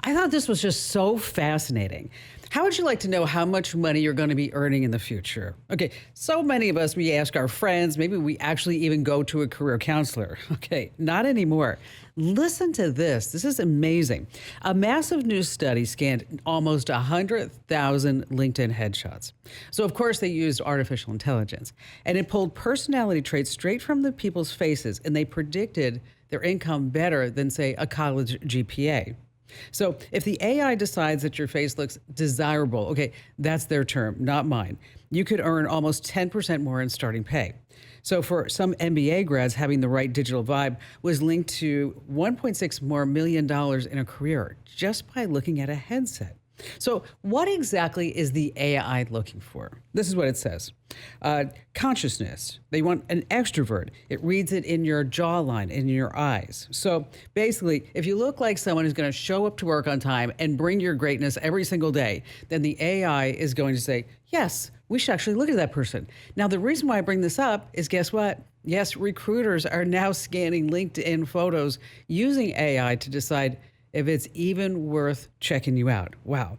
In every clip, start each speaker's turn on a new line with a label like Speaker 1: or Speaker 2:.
Speaker 1: I thought this was just so fascinating. How would you like to know how much money you're going to be earning in the future? Okay, so many of us, we ask our friends, maybe we actually even go to a career counselor. Okay, not anymore. Listen to this. This is amazing. A massive new study scanned almost 100,000 LinkedIn headshots. So, of course, they used artificial intelligence, and it pulled personality traits straight from the people's faces, and they predicted their income better than, say, a college GPA. So if the AI decides that your face looks desirable, okay, that's their term, not mine. You could earn almost 10% more in starting pay. So for some MBA grads, having the right digital vibe was linked to $1.6 million more in a career just by looking at a headset. So what exactly is the AI looking for? This is what it says. Consciousness. They want an extrovert. It reads it in your jawline, in your eyes. So basically, if you look like someone who's going to show up to work on time and bring your greatness every single day, then the AI is going to say, yes, we should actually look at that person. Now, the reason why I bring this up is guess what? Yes, recruiters are now scanning LinkedIn photos using AI to decide if it's even worth checking you out. Wow.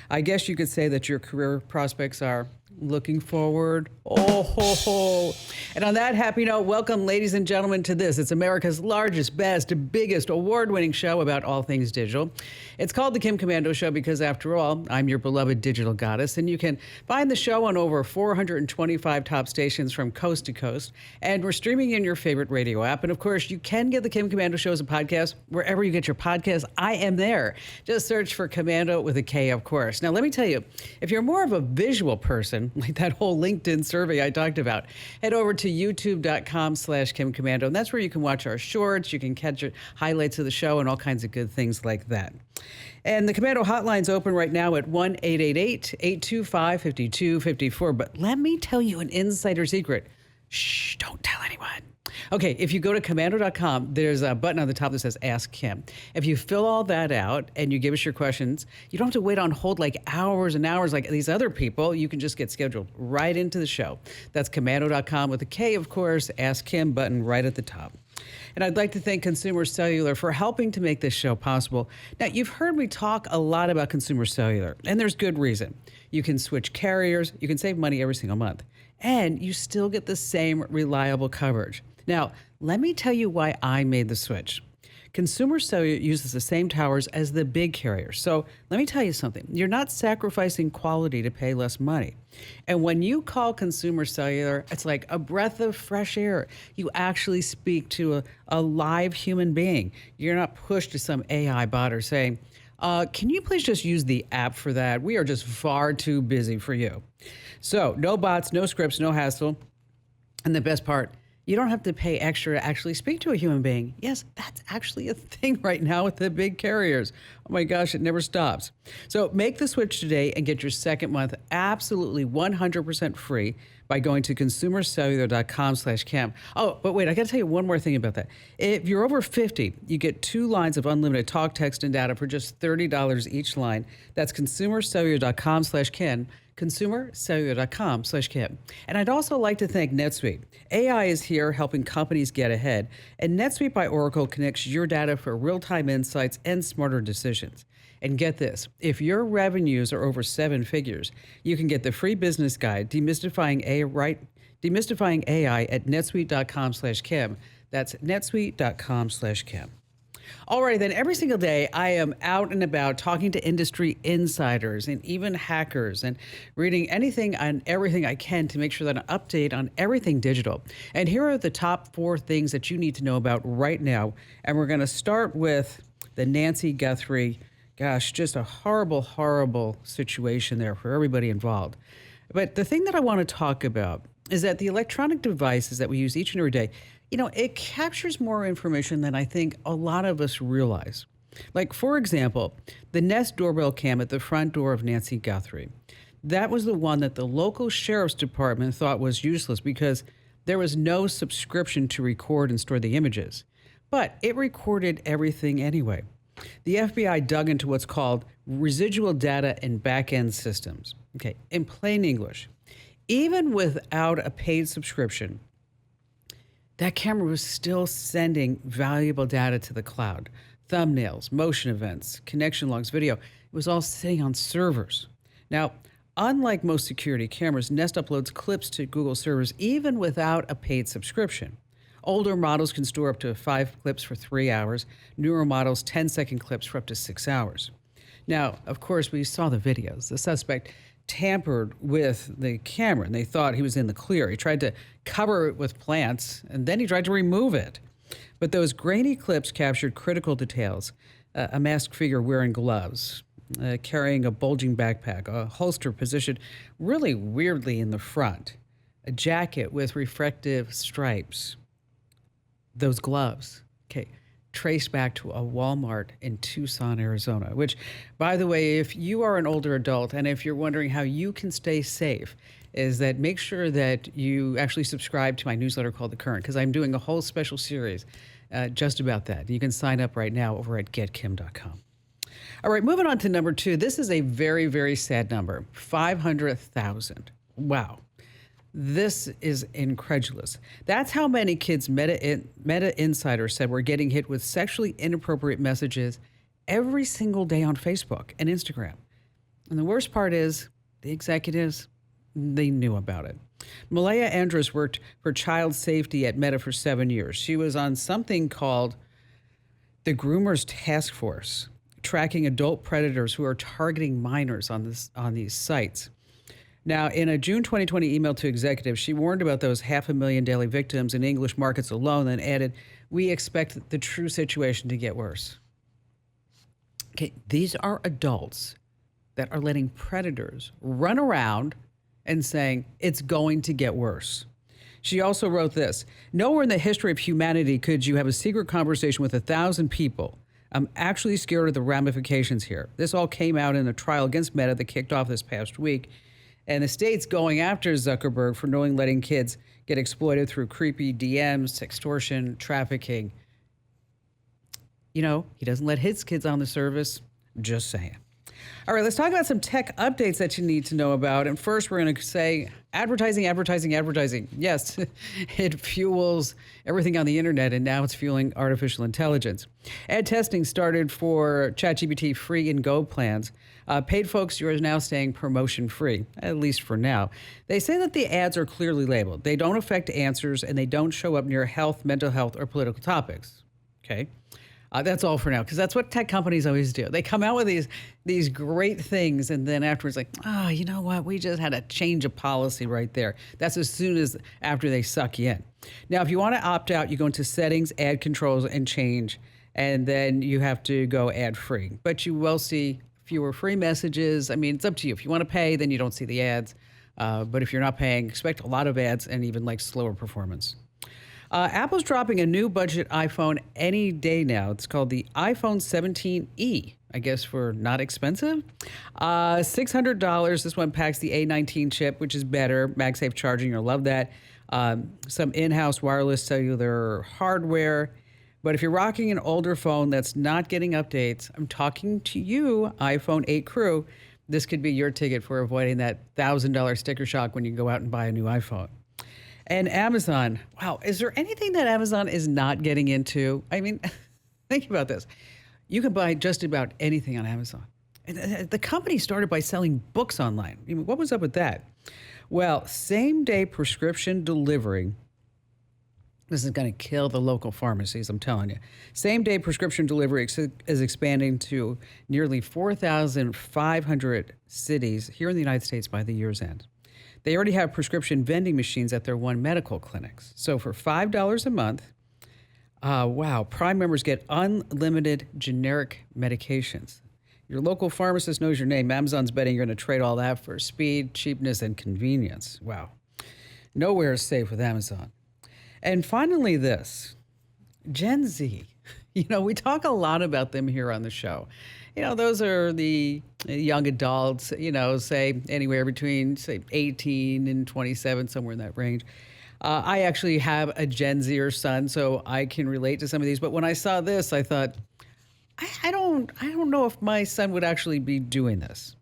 Speaker 1: I guess you could say that your career prospects are looking forward. Oh, ho, ho. And on that happy note, welcome, ladies and gentlemen, to this. It's America's largest, best, biggest, award-winning show about all things digital. It's called The Kim Komando Show because, after all, I'm your beloved digital goddess, and you can find the show on over 425 top stations from coast to coast, and we're streaming in your favorite radio app. And, of course, you can get The Kim Komando Show as a podcast wherever you get your podcasts. I am there. Just search for Komando with a K, of course. Now, let me tell you, if you're more of a visual person, like that whole LinkedIn survey I talked about, head over to youtube.com/Kim Komando, and that's where you can watch our shorts, you can catch highlights of the show, and all kinds of good things like that. And the Komando hotline's open right now at 1-888-825-5254. But let me tell you an insider secret. Shh, don't tell anyone. Okay, if you go to Komando.com, there's a button on the top that says Ask Kim. If you fill all that out and you give us your questions, you don't have to wait on hold like hours and hours like these other people. You can just get scheduled right into the show. That's Komando.com with a K, of course, Ask Kim button right at the top. And I'd like to thank Consumer Cellular for helping to make this show possible. Now, you've heard me talk a lot about Consumer Cellular, and there's good reason. You can switch carriers, you can save money every single month, and you still get the same reliable coverage. Now, let me tell you why I made the switch. Consumer Cellular uses the same towers as the big carriers. So let me tell you something. You're not sacrificing quality to pay less money. And when you call Consumer Cellular, it's like a breath of fresh air. You actually speak to a live human being. You're not pushed to some AI bot or saying, can you please just use the app for that? We are just far too busy for you. So no bots, no scripts, no hassle. And the best part, you don't have to pay extra to actually speak to a human being. Yes, that's actually a thing right now with the big carriers. Oh my gosh, it never stops. So make the switch today and get your second month absolutely 100% free by going to consumercellular.com/Kim. Oh, but wait, I got to tell you one more thing about that. If you're over 50, you get 2 lines of unlimited talk, text, and data for just $30 each line. That's consumercellular.com/Kim. consumercellular.com/Kim. And I'd also like to thank NetSuite. AI is here helping companies get ahead, and NetSuite by Oracle connects your data for real-time insights and smarter decisions. And get this, if your revenues are over 7 figures, you can get the free business guide, Demystifying AI at netsuite.com/Kim. That's netsuite.com/Kim. All right, then every single day I am out and about talking to industry insiders and even hackers and reading anything and everything I can to make sure that I'm updated on everything digital. And here are the top 4 things that you need to know about right now. And we're going to start with the Nancy Guthrie. Gosh, just a horrible, horrible situation there for everybody involved. But the thing that I want to talk about is that the electronic devices that we use each and every day, you know, it captures more information than I think a lot of us realize. Like, for example, the Nest Doorbell cam at the front door of Nancy Guthrie. That was the one that the local sheriff's department thought was useless because there was no subscription to record and store the images. But it recorded everything anyway. The FBI dug into what's called residual data in backend systems. Okay, in plain English, even without a paid subscription, that camera was still sending valuable data to the cloud. thumbnails, motion events, connection logs, video. It was all sitting on servers. Now, unlike most security cameras, Nest uploads clips to Google servers even without a paid subscription. Older models can store up to 5 clips for 3 hours. Newer models, 10-second clips for up to 6 hours. Now, of course, we saw the videos. The suspect tampered with the camera, and they thought he was in the clear. He tried to cover it with plants, and then he tried to remove it. But those grainy clips captured critical details: a masked figure wearing gloves, carrying a bulging backpack, a holster positioned really weirdly in the front, a jacket with reflective stripes, those gloves. Okay. Traced back to a Walmart in Tucson, Arizona, which, by the way, if you are an older adult and if you're wondering how you can stay safe, is that make sure that you actually subscribe to my newsletter called The Current, because I'm doing a whole special series just about that. You can sign up right now over at getkim.com. All right, moving on to number 2. This is a very, very sad number, 500,000. Wow. This is incredulous. That's how many kids Meta Insider said were getting hit with sexually inappropriate messages every single day on Facebook and Instagram. And the worst part is the executives, they knew about it. Malaya Andrus worked for child safety at Meta for 7 years. She was on something called the Groomers Task Force, tracking adult predators who are targeting minors on these sites. Now, in a June 2020 email to executives, she warned about those 500,000 daily victims in English markets alone and added, "We expect the true situation to get worse." Okay, these are adults that are letting predators run around and saying it's going to get worse. She also wrote this: "Nowhere in the history of humanity could you have a secret conversation with 1,000 people. I'm actually scared of the ramifications here." This all came out in a trial against Meta that kicked off this past week. And the state's going after Zuckerberg for knowing letting kids get exploited through creepy DMs, extortion, trafficking. You know, he doesn't let his kids on the service. Just saying. All right, let's talk about some tech updates that you need to know about. And first, we're going to say advertising, advertising, advertising. Yes, it fuels everything on the internet, and now it's fueling artificial intelligence. Ad testing started for ChatGPT free and go plans. Paid folks, you are now staying promotion free, at least for now. They say that the ads are clearly labeled. They don't affect answers, and they don't show up near health, mental health, or political topics. Okay. That's all for now, because that's what tech companies always do. They come out with these great things, and then afterwards, like, oh, you know what? We just had a change of policy right there. That's as soon as after they suck you in. Now, if you want to opt out, you go into settings, ad controls, and change, and then you have to go ad free. But you will see fewer free messages. I mean, it's up to you. If you want to pay, then you don't see the ads. But if you're not paying, expect a lot of ads and even like slower performance. Apple's dropping a new budget iPhone any day now. It's called the iPhone 17e, I guess, for not expensive. $600. This one packs the A19 chip, which is better. MagSafe charging, you'll love that. Some in-house wireless cellular hardware. But if you're rocking an older phone that's not getting updates, I'm talking to you, iPhone 8 crew. This could be your ticket for avoiding that $1,000 sticker shock when you go out and buy a new iPhone. And Amazon, wow, is there anything that Amazon is not getting into? I mean, think about this. You can buy just about anything on Amazon. And the company started by selling books online. I mean, what was up with that? Well, same-day prescription delivery. This is going to kill the local pharmacies, I'm telling you. Same-day prescription delivery is expanding to nearly 4,500 cities here in the United States by the year's end. They already have prescription vending machines at their One Medical clinics. So for $5 a month, Prime members get unlimited generic medications. Your local pharmacist knows your name. Amazon's betting you're going to trade all that for speed, cheapness, and convenience. Wow. Nowhere is safe with Amazon. And finally, this Gen Z. You know, we talk a lot about them here on the show. You know, those are the young adults, you know, say anywhere between, say, 18 and 27, somewhere in that range. I actually have a Gen Zer son, so I can relate to some of these. But when I saw this, I thought, I don't know if my son would actually be doing this.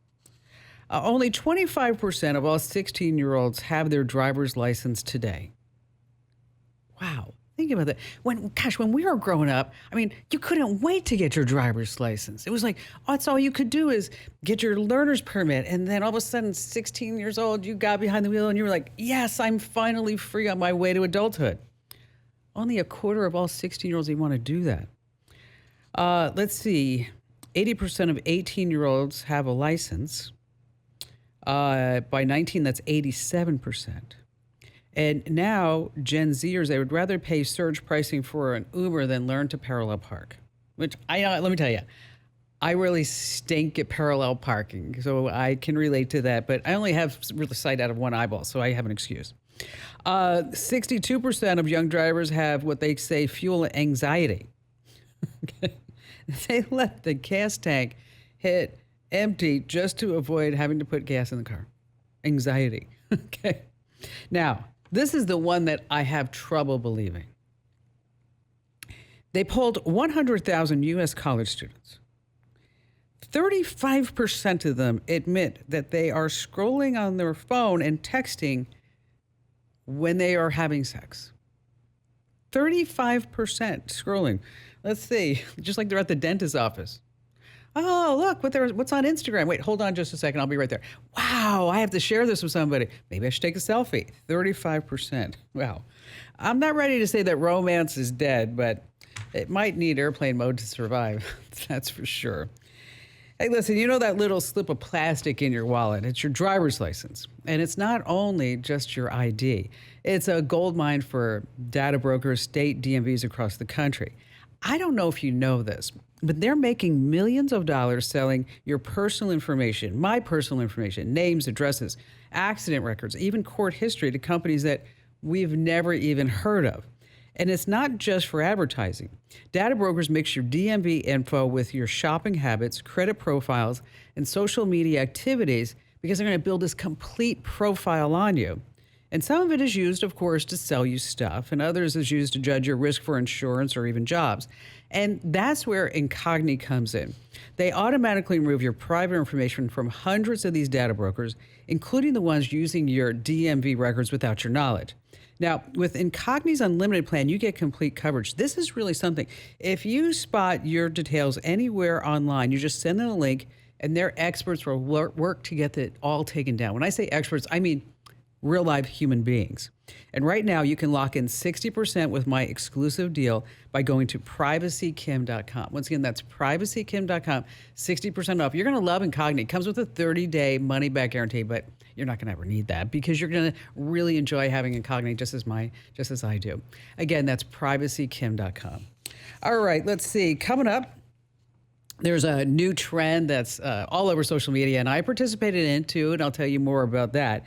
Speaker 1: Only 25% of all 16-year-olds have their driver's license today. Wow, Think about that. When we were growing up, I mean, you couldn't wait to get your driver's license. It was like, oh, that's all you could do is get your learner's permit. And then all of a sudden, 16 years old, you got behind the wheel and you were like, yes, I'm finally free on my way to adulthood. Only a quarter of all 16-year-olds even want to do that. Let's see. 80% of 18-year-olds have a license. By 19, that's 87%. And now Gen Zers, they would rather pay surge pricing for an Uber than learn to parallel park. Which let me tell you, I really stink at parallel parking, so I can relate to that. But I only have sight out of one eyeball, so I have an excuse. 62% of young drivers have what they say fuel anxiety. Okay. They let the gas tank hit empty just to avoid having to put gas in the car. Anxiety. Okay. Now, this is the one that I have trouble believing. They polled 100,000 U.S. college students. 35% of them admit that they are scrolling on their phone and texting when they are having sex. 35% scrolling. Let's see, just like they're at the dentist's office. Oh, look, what's on Instagram? Wait, hold on just a second. I'll be right there. Wow, I have to share this with somebody. Maybe I should take a selfie. 35%. Wow. I'm not ready to say that romance is dead, but it might need airplane mode to survive. That's for sure. Hey, listen, you know that little slip of plastic in your wallet? It's your driver's license. And it's not only just your ID. It's a gold mine for data brokers, state DMVs across the country. I don't know if you know this, but they're making millions of dollars selling your personal information, my personal information, names, addresses, accident records, even court history to companies that we've never even heard of. And it's not just for advertising. Data brokers mix your DMV info with your shopping habits, credit profiles, and social media activities because they're going to build this complete profile on you. And some of it is used, of course, to sell you stuff, and others is used to judge your risk for insurance or even jobs. And that's where Incogni comes in. They automatically remove your private information from hundreds of these data brokers, including the ones using your DMV records without your knowledge. Now, with Incogni's unlimited plan, you get complete coverage. This is really something. If you spot your details anywhere online, you just send them a link, and their experts will work to get it all taken down. When I say experts, I mean real live human beings. And right now you can lock in 60% with my exclusive deal by going to privacykim.com. Once again, that's privacykim.com, 60% off. You're going to love Incogni. It comes with a 30-day money-back guarantee, but you're not going to ever need that because you're going to really enjoy having Incogni just as I do. Again, that's privacykim.com. All right, let's see. Coming up, there's a new trend that's all over social media, and I participated in too, and I'll tell you more about that.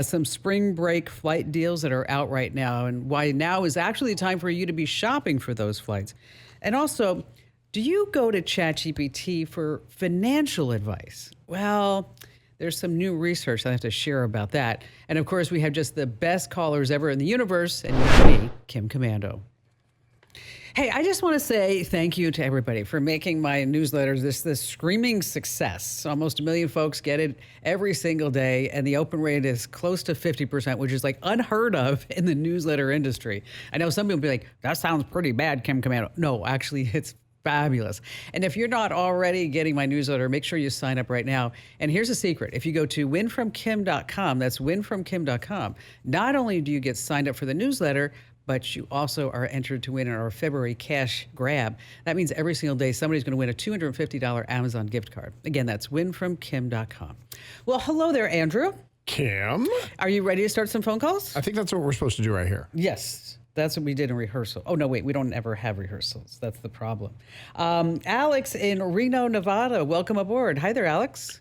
Speaker 1: Some spring break flight deals that are out right now, and why now is actually the time for you to be shopping for those flights. And also, do you go to ChatGPT for financial advice? Well, there's some new research I have to share about that. And of course, we have just the best callers ever in the universe, and me, Kim Komando. Hey, I just want to say thank you to everybody for making my newsletters this screaming success. Almost 1 million folks get it every single day, and the open rate is close to 50%, which is like unheard of in the newsletter industry. I know some people will be like, that sounds pretty bad, Kim Komando. No, actually, it's fabulous. And if you're not already getting my newsletter, make sure you sign up right now. And here's a secret. If you go to winfromkim.com, that's winfromkim.com, not only do you get signed up for the newsletter, but you also are entered to win in our February cash grab. That means every single day somebody's going to win a $250 Amazon gift card. Again, that's winfromkim.com. Well, hello there, Andrew.
Speaker 2: Kim?
Speaker 1: Are you ready to start some phone calls?
Speaker 2: I think that's what we're supposed to do right here.
Speaker 1: Yes, that's what we did in rehearsal. Oh, no, wait, we don't ever have rehearsals. That's the problem. Alex in Reno, Nevada, welcome aboard. Hi there, Alex.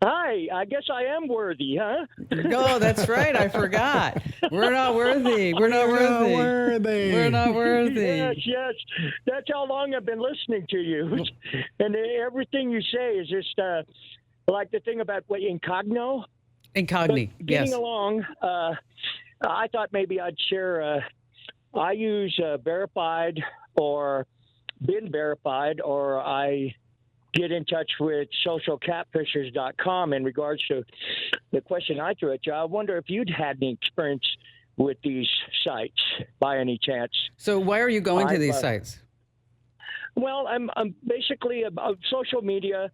Speaker 3: Hi, I guess I am worthy, huh?
Speaker 1: No, that's right. I forgot. We're not worthy. We're not worthy. We're not worthy.
Speaker 3: Yes. That's how long I've been listening to you. And everything you say is just like the thing about Incogni.
Speaker 1: Incogni,
Speaker 3: but getting along, I thought maybe I'd share. I use verified or been verified, or I get in touch with socialcatfishers.com in regards to the question I threw at you. I wonder if you'd had any experience with these sites by any chance.
Speaker 1: So why are you going to these
Speaker 3: I've,
Speaker 1: sites?
Speaker 3: Well, I'm basically about social media.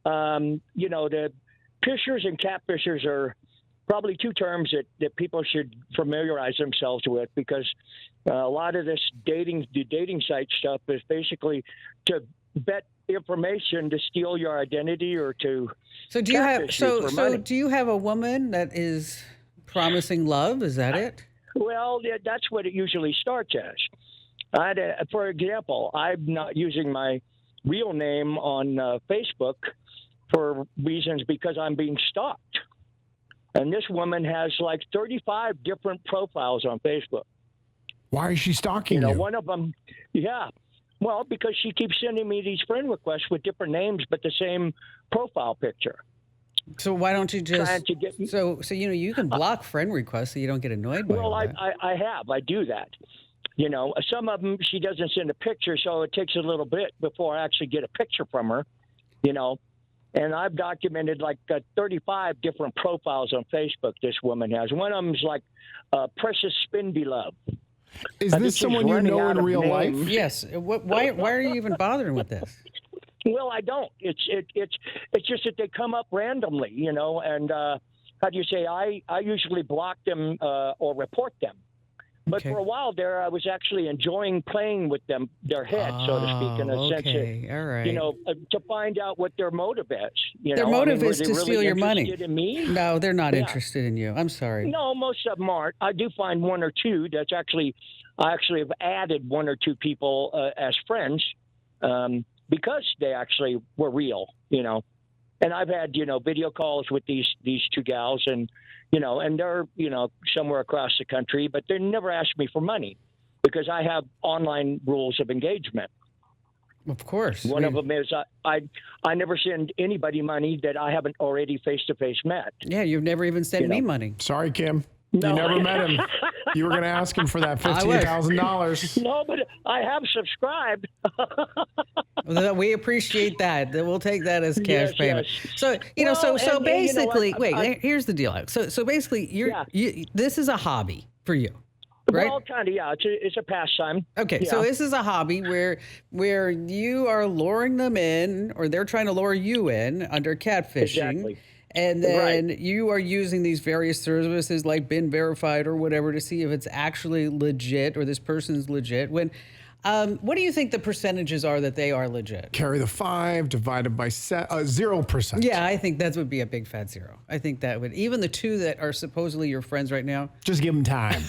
Speaker 3: The fishers and catfishers are probably two terms that people should familiarize themselves with, because a lot of this dating site stuff is basically to bet information to steal your identity or to
Speaker 1: So do you have
Speaker 3: catfish you for money.
Speaker 1: do you have a woman that is promising love? Is that it?
Speaker 3: Well, that's what it usually starts as. For example, I'm not using my real name on Facebook for reasons because I'm being stalked. And this woman has like 35 different profiles on Facebook.
Speaker 2: Why is she stalking you?
Speaker 3: One of them, yeah. Well, because she keeps sending me these friend requests with different names but the same profile picture.
Speaker 1: So why don't you just
Speaker 3: Trying to get-
Speaker 1: so you can block friend requests so you don't get annoyed by
Speaker 3: Well,
Speaker 1: all that.
Speaker 3: I do that. Some of them she doesn't send a picture, so it takes a little bit before I actually get a picture from her, And I've documented like 35 different profiles on Facebook this woman has. One of them's like Precious Spinby Love.
Speaker 2: Is
Speaker 3: I think
Speaker 2: this
Speaker 3: she's
Speaker 2: someone you
Speaker 3: running
Speaker 2: know
Speaker 3: out
Speaker 2: in
Speaker 3: of
Speaker 2: real
Speaker 3: names.
Speaker 2: life?
Speaker 1: Yes. Why are you even bothering with this?
Speaker 3: Well, I don't. It's just that they come up randomly, and how do you say? I usually block them or report them. But
Speaker 1: Okay.
Speaker 3: for a while there, I was actually enjoying playing with them, their head, so to speak, in a sense
Speaker 1: okay. All right.
Speaker 3: to find out what their motive is.
Speaker 1: Their motive
Speaker 3: were
Speaker 1: is
Speaker 3: they
Speaker 1: to
Speaker 3: really
Speaker 1: steal your money.
Speaker 3: interested in me?
Speaker 1: No, they're not
Speaker 3: Yeah.
Speaker 1: interested in you. I'm sorry.
Speaker 3: No, most of them aren't. I do find one or two that's I actually have added one or two people as friends because they actually were real, And I've had, video calls with these two gals and they're, somewhere across the country, but they never ask me for money because I have online rules of engagement.
Speaker 1: Of course.
Speaker 3: One of them is I never send anybody money that I haven't already face-to-face met.
Speaker 1: Yeah, you've never even sent me money.
Speaker 2: Sorry, Kim.
Speaker 3: No.
Speaker 2: You never met him. You were going to ask him for that $15,000.
Speaker 3: No, but I have subscribed.
Speaker 1: We appreciate that. We'll take that as cash
Speaker 3: Yes,
Speaker 1: payment.
Speaker 3: yes.
Speaker 1: So
Speaker 3: Well,
Speaker 1: so
Speaker 3: and
Speaker 1: basically,
Speaker 3: what?
Speaker 1: here's the deal. So basically, this is a hobby for you, right?
Speaker 3: Well, kind of, yeah. It's a pastime.
Speaker 1: Okay,
Speaker 3: Yeah.
Speaker 1: so this is a hobby where you are luring them in, or they're trying to lure you in under catfishing.
Speaker 3: Exactly.
Speaker 1: And then you are using these various services like Been Verified or whatever to see if it's actually legit or this person's legit. What do you think the percentages are that they are legit?
Speaker 2: Carry the 5 divided by 0%.
Speaker 1: Yeah, I think that would be a big fat zero. I think that would, even the two that are supposedly your friends right now.
Speaker 2: Just give them time.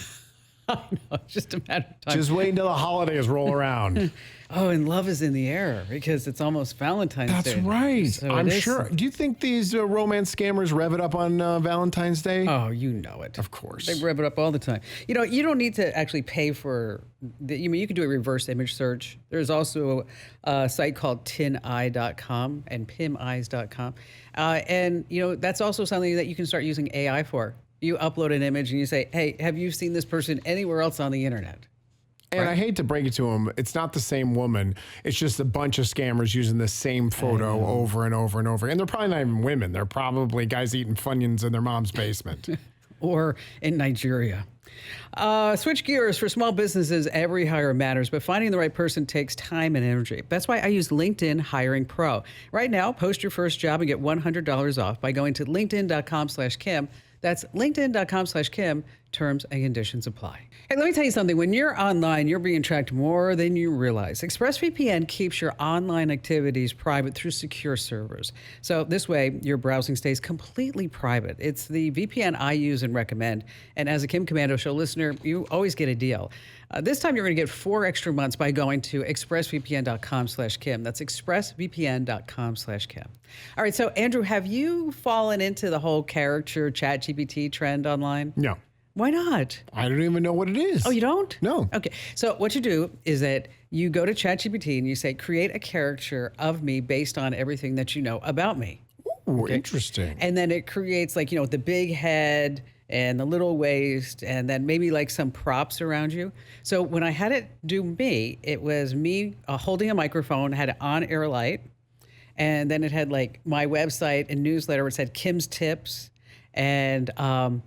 Speaker 1: I know, it's just a matter of time.
Speaker 2: Just wait until the holidays roll around.
Speaker 1: Oh, and love is in the air because it's almost Valentine's Day.
Speaker 2: That's right.
Speaker 1: So
Speaker 2: I'm
Speaker 1: it is-
Speaker 2: sure. Do you think these romance scammers rev it up on Valentine's Day?
Speaker 1: Oh, you know it.
Speaker 2: Of course.
Speaker 1: They rev it up all the time. You don't need to actually pay for you can do a reverse image search. There's also a site called tineye.com and pimeyes.com. And that's also something that you can start using AI for. You upload an image and you say, "Hey, have you seen this person anywhere else on the internet?"
Speaker 2: And I hate to break it to them, it's not the same woman. It's just a bunch of scammers using the same photo over and over and over. And they're probably not even women. They're probably guys eating Funyuns in their mom's basement.
Speaker 1: Or in Nigeria. Switch gears. For small businesses, every hire matters, but finding the right person takes time and energy. That's why I use LinkedIn Hiring Pro. Right now, post your first job and get $100 off by going to linkedin.com/Kim. That's linkedin.com/Kim. Terms and conditions apply. Hey, let me tell you something. When you're online, you're being tracked more than you realize. ExpressVPN keeps your online activities private through secure servers. So this way, your browsing stays completely private. It's the VPN I use and recommend. And as a Kim Komando Show listener, you always get a deal. This time, you're going to get 4 extra months by going to expressvpn.com/Kim. That's expressvpn.com/Kim. All right. So, Andrew, have you fallen into the whole caricature ChatGPT trend online?
Speaker 2: No.
Speaker 1: Why not?
Speaker 2: I don't even know what it is.
Speaker 1: Oh, you don't?
Speaker 2: No.
Speaker 1: Okay. So what you do is that you go to ChatGPT and you say, create a caricature of me based on everything that you know about me.
Speaker 2: Ooh, interesting.
Speaker 1: And then it creates the big head and the little waist and then maybe like some props around you. So when I had it do me, it was me holding a microphone, had an on-air light, and then it had like my website and newsletter where it said Kim's Tips. And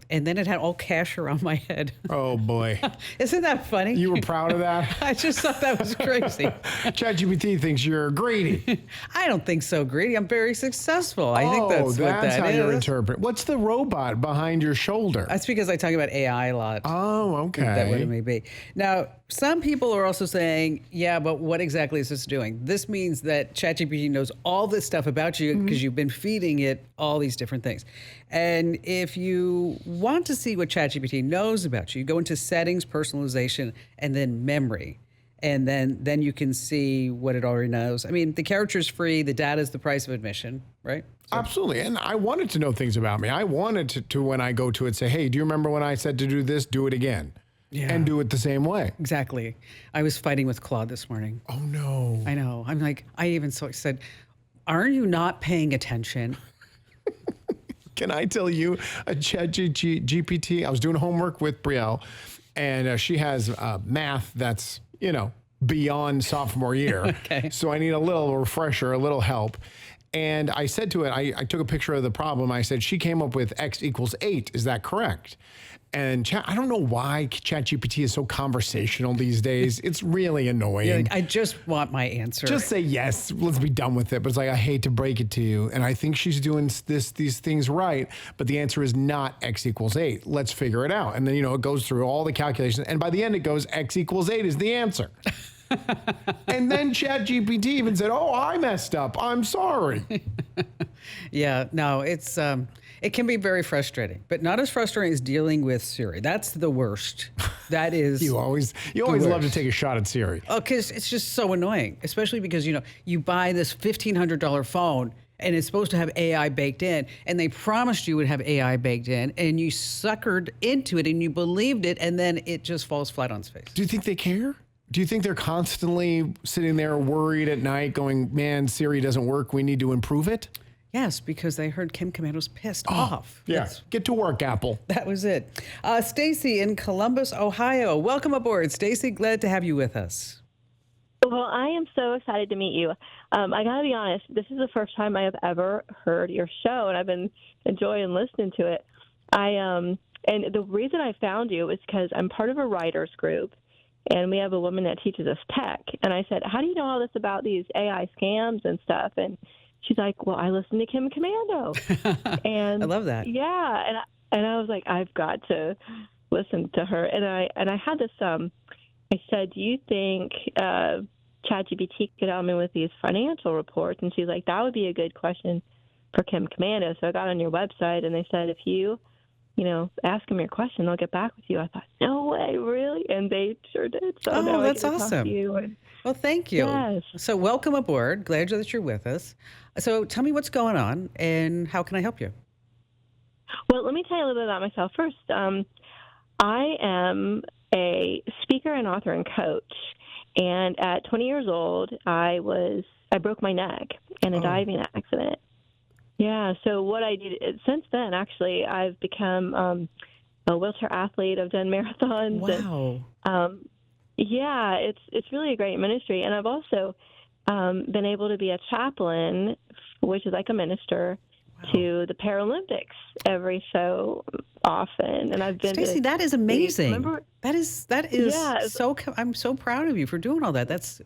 Speaker 1: then it had all cash around my head.
Speaker 2: Oh boy.
Speaker 1: Isn't that funny?
Speaker 2: You were proud of that?
Speaker 1: I just thought that was crazy.
Speaker 2: ChatGPT thinks you're greedy.
Speaker 1: I don't think so, greedy. I'm very successful. I think that's what that
Speaker 2: how
Speaker 1: is.
Speaker 2: you interpret. What's the robot behind your shoulder?
Speaker 1: That's because I talk about AI a lot.
Speaker 2: Oh, okay.
Speaker 1: That what it may be. Now, some people are also saying, yeah, but what exactly is this doing? This means that ChatGPT knows all this stuff about you because you've been feeding it all these different things. And if you want to see what ChatGPT knows about you, go into settings, personalization, and then memory. And then you can see what it already knows. I mean, the caricature is free. The data is the price of admission, right? So,
Speaker 2: absolutely. And I wanted to know things about me. I wanted to when I go to it, say, hey, do you remember when I said to do this? Do it again.
Speaker 1: yeah,
Speaker 2: And do it the same way.
Speaker 1: exactly. I was fighting with Claude this morning.
Speaker 2: Oh, no.
Speaker 1: I know. I'm like, I even said, aren't you not paying attention?
Speaker 2: Can I tell you a ChatGPT? I was doing homework with Brielle, and she has math that's, beyond sophomore year.
Speaker 1: Okay.
Speaker 2: So I need a little refresher, a little help. And I said to it, I took a picture of the problem. I said, she came up with x equals 8. Is that correct? And I don't know why ChatGPT is so conversational these days. It's really annoying.
Speaker 1: You're like, I just want my answer.
Speaker 2: Just say yes. Let's be done with it. But it's like, I hate to break it to you. And I think she's doing these things right. But the answer is not x equals 8. Let's figure it out. And then, it goes through all the calculations. And by the end, it goes x equals 8 is the answer. And then ChatGPT even said, oh, I messed up. I'm sorry.
Speaker 1: Yeah, no, it can be very frustrating, but not as frustrating as dealing with Siri. That's the worst. That is.
Speaker 2: You always love to take a shot at Siri.
Speaker 1: Oh, because it's just so annoying, especially because, you buy this $1,500 phone and it's supposed to have AI baked in, and they promised you would have AI baked in, and you suckered into it and you believed it, and then it just falls flat on its face.
Speaker 2: Do you think they care? Do you think they're constantly sitting there worried at night going, man, Siri doesn't work. We need to improve it?
Speaker 1: Yes, because they heard Kim Commando's pissed off.
Speaker 2: Yeah. Get to work, Apple.
Speaker 1: That was it. Stacy in Columbus, Ohio. Welcome aboard, Stacy. Glad to have you with us.
Speaker 4: Well, I am so excited to meet you. I got to be honest, this is the first time I have ever heard your show, and I've been enjoying listening to it. And the reason I found you is because I'm part of a writers group, and we have a woman that teaches us tech. And I said, how do you know all this about these AI scams and stuff? And she's like, well, I listen to Kim Komando. And
Speaker 1: I love that.
Speaker 4: Yeah. And I was like, I've got to listen to her. And I had this, I said, do you think ChatGPT could help me with these financial reports? And she's like, that would be a good question for Kim Komando. So I got on your website, and they said, if you ask them your question, they'll get back with you. I thought, no way, really? And they sure did. So now
Speaker 1: that's
Speaker 4: I get to talk
Speaker 1: awesome.
Speaker 4: to you.
Speaker 1: Well, thank you.
Speaker 4: Yes.
Speaker 1: So welcome aboard. Glad that you're with us. So tell me what's going on and how can I help you?
Speaker 4: Well, let me tell you a little bit about myself first. I am a speaker and author and coach. And at 20 years old, I broke my neck in a diving accident. Yeah, so what I did since then, actually, I've become a wheelchair athlete. I've done marathons.
Speaker 1: Wow.
Speaker 4: And, yeah, it's really a great ministry. And I've also been able to be a chaplain, which is like a minister, to the Paralympics every so often. And I've been
Speaker 1: Stacey, that is amazing.
Speaker 4: Remember?
Speaker 1: That is so. I'm so proud of you for doing all that. That's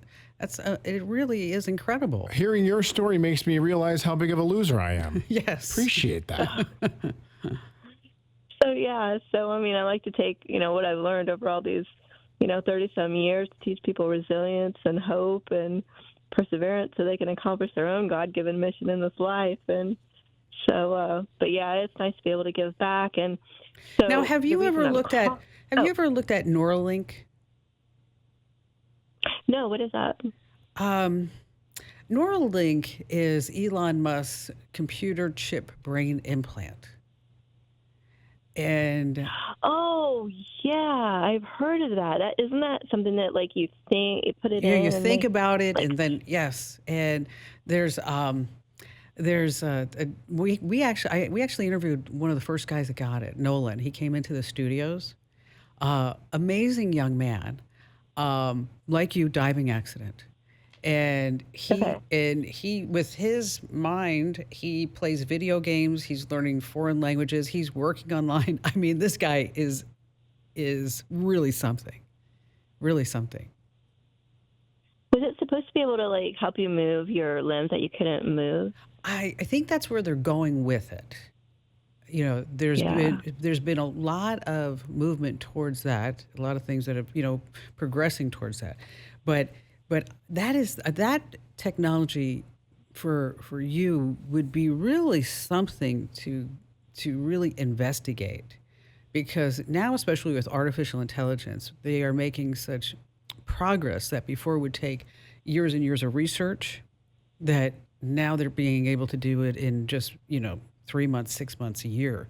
Speaker 1: it really is incredible.
Speaker 2: Hearing your story makes me realize how big of a loser I am.
Speaker 1: Yes.
Speaker 2: Appreciate that.
Speaker 4: So I mean, I like to take, what I've learned over all these, 30-some years to teach people resilience and hope and perseverance so they can accomplish their own God-given mission in this life. And so, but yeah, it's nice to be able to give back. And so
Speaker 1: now, have you ever looked at Neuralink?
Speaker 4: No, what is that?
Speaker 1: Neuralink is Elon Musk's computer chip brain implant. And
Speaker 4: oh yeah, I've heard of that. Isn't that something that you think you put it in?
Speaker 1: Yeah, you think about it, and then yes, and there's we actually interviewed one of the first guys that got it, Nolan. He came into the studios, amazing young man, like you, diving accident, And he with his mind, he plays video games. He's learning foreign languages. He's working online. I mean, this guy is really something, really something.
Speaker 4: Was it supposed to be able to like help you move your limbs that you couldn't move?
Speaker 1: I think that's where they're going with it. You know, there's been a lot of movement towards that, a lot of things that have, you know, progressing towards that. But that technology for you would be really something to really investigate, because now, especially with artificial intelligence, they are making such progress that before would take years and years of research, that now they're being able to do it in just, you know, 3 months, 6 months, a year.